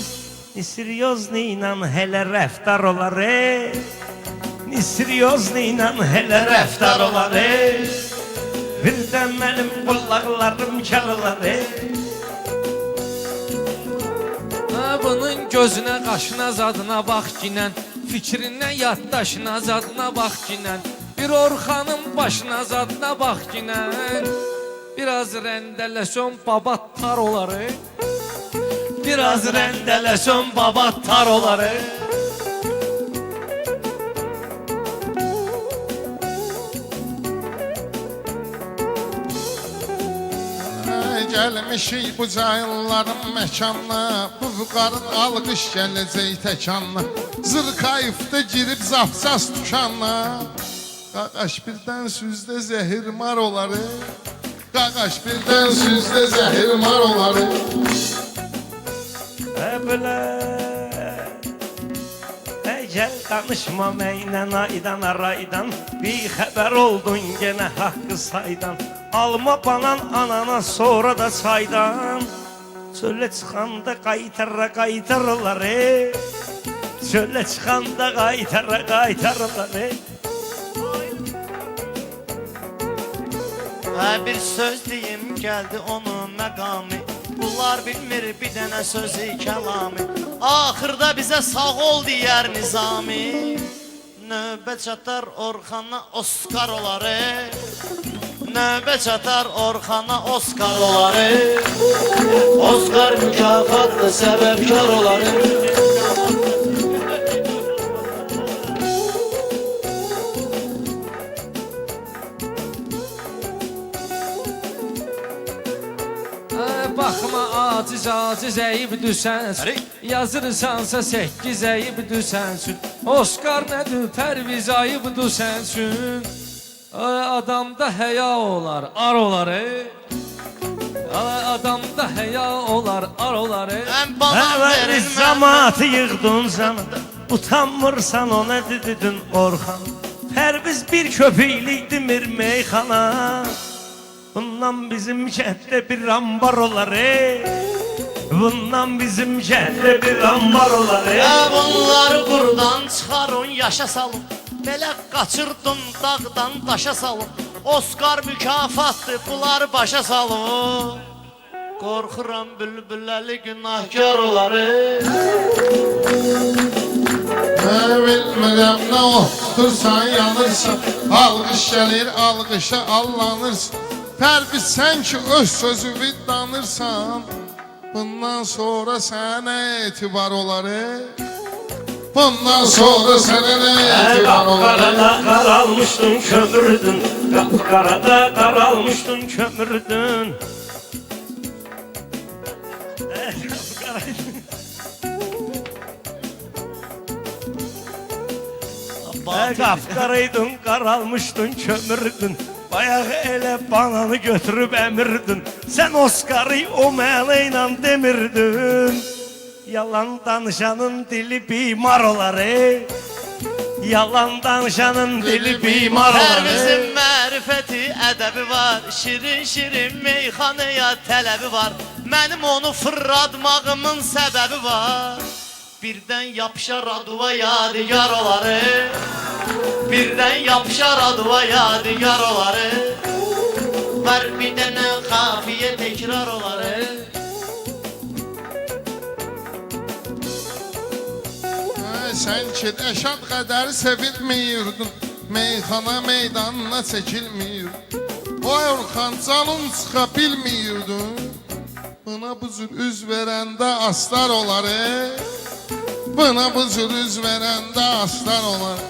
Siryozlu ilə hələ rəftar olar Siryozlu ilə hələ rəftar olar Birdən mənim qulaqlarım çalılar Bunun gözünə, qaşına, zadına bax ginən Fikrinə, yaddaşına, zadına bax ginən Bir Orxanın başına, zadına bax ginən Biraz rəndələsən babat tar olar Biraz rəndələsən babat tar olar Gəlmişik bu cayınların məkanına Bu vüqarın alqış gələcək təkanına Zırqayıfda girib zafsas tukanına Qaqaş birdən süzdə zəhirmar olar Qaqaş birdən süzdə zəhirmar olar Əbələ Əgəl danışma məynən aydan araydan Bir xəbər oldun genə haqqı saydan Alma banan anana sonra da çaydan Çölə çıxanda qaytarırlar Çölə çıxanda qaytarırlar Bir söz deyim gəldi onun məqamı Bunlar bilmir bir dənə sözü kəlamı Axırda bizə sağ ol deyər nizami Növbə çatar Orxana Oskar olar Növbə çatar Orxana Oskar olar Oskar mükafatlı səbəbkar olar zacı zəyib düşənsin. Yazırsansa 8 zəyib düşənsin. Oscar nədir Pərviz ayıb düşənsin. Adamda həya olar, ar olar Adamda həya olar, ar olar Əvvəl cəmaatı yığdın sən, utanmırsan ona dedin Orxan. Pərviz bir köpüklük demir meyxana. Bundan bizim kənddə bir ambar olar Bundan bizim kənddə bir ambar olar Bunları buradan çıxarın, yaşa salın. Belə qaçırdın dağdan daşa salın. Oscar mükafatdır, bunları başa salın. Qorxuram bülbülləri günahkar olar Bilmirəm nə oxtursan yanırsan. Alqış gəlir alqışa allanırsan. Pərviz sən ki öz sözü viddanırsan. Bundan sonra sənə etibar olar Bundan sonra sənə nə etibar olar Qapqarada qaralmışdın kömürdün Qapqarada qaralmışdın kömürdün Qapqaraydın qaralmışdın kömürdün Bayağı elə bananı götürüb əmirdin Sən Oscar'ı o mələ ilə demirdin Yalan danışanın dili bimar olar Yalan danışanın dili bimar olar Pərvizin mərifəti, ədəbi var. Şirin-şirin meyxanaya tələbi var. Mənim onu fırlatmağımın səbəbi var. Birdən yapışar aduva yadigar olar Birdən yapışar aduva yadigar olar Var bir dənə xafiyə təkrar olar Sən ki Rəşad qədər sevilmiyirdin Meyxana meydanına çəkilmiyirdin O Orxan canın çıxa bilmiyirdin Buna bu cür üz verəndə aslar olar Buna bu cür üz verəndə aslar olar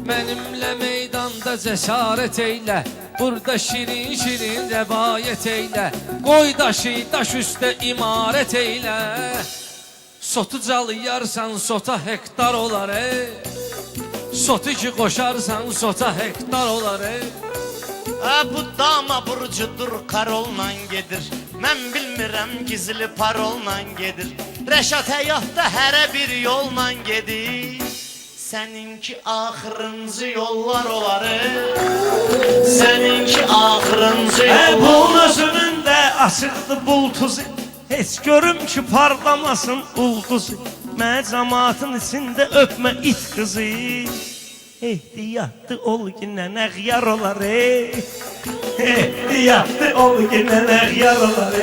Mənimlə meydanda cəsarət eylə Burada şirin-şirin rəvayət eylə Qoy daşı daş üstə imarət eylə Sotu calayarsan sota hektar olar Sotu ki qoşarsan sota hektar olar Bu dama burcudur karolla gedir Mən bilmirəm gizli parolla gedir Rəşad həyatda hərə bir yolla gedir Səninki axırıncı yollar olar Səninki axırıncı yollar Bunun özünün də açıqdı bultuzu Heç görüm ki parlamasın ulduzu Mən cəmaatın içində öpmə it qızı Ehtiyatlı ol yine nəğyar olar Ehtiyatlı ol yine nəğyar olar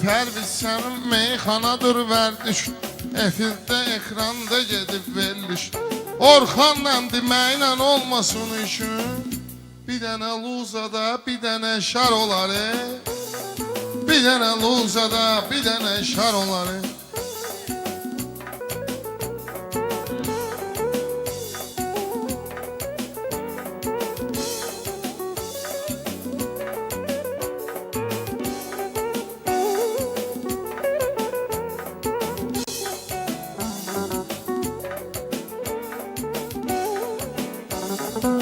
Pərviz sənin meyxanadır vərdiş Efirdə ekranda gedib veriliş Orxanla deməklə olmasın işin Bir dənə luzada bir dənə şar olar Bir dənə luzada bir dənə şar olar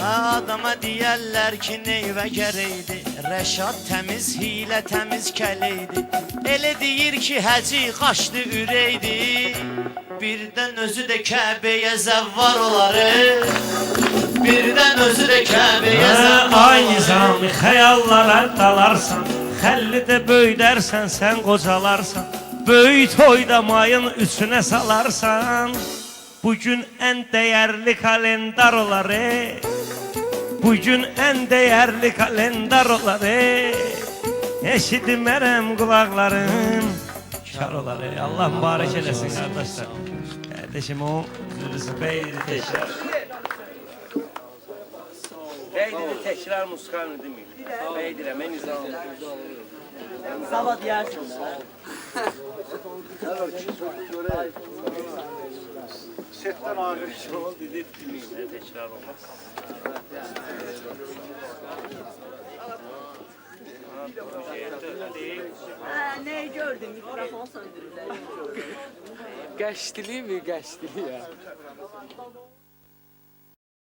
Adama deyərlər ki neyvə gərəkdi Rəşad təmiz, hilə təmiz kəleydi Elə deyir ki həci qaşdı ürəkdi Birdən özü də Kəbəyə zəvvar olar Birdən özü də Kəbəyə zəvvar olar Ay nizami xəyallara dalarsan Xəllidə böyüdərsən sən qocalarsan Böyük toyda mayın üçünə salarsan Bugün ən dəyərli kalendar olar Bugün ən dəyərli kalendar olar Eşitmərəm qulaqlarım Kar olar Allah mübarək eləsin qardaşlar Kardeşim o Zülüzbeyli tekrar Beydiri tekrar muskanı demeyin. Beydir'e men izah Sabah diyersiniz. Setten ağır bir şey oldu dedi bilmeyeyim tekrar olmaz. Ne gördün? Mikrofon söndürürler. Geçtili mi geçtili ya?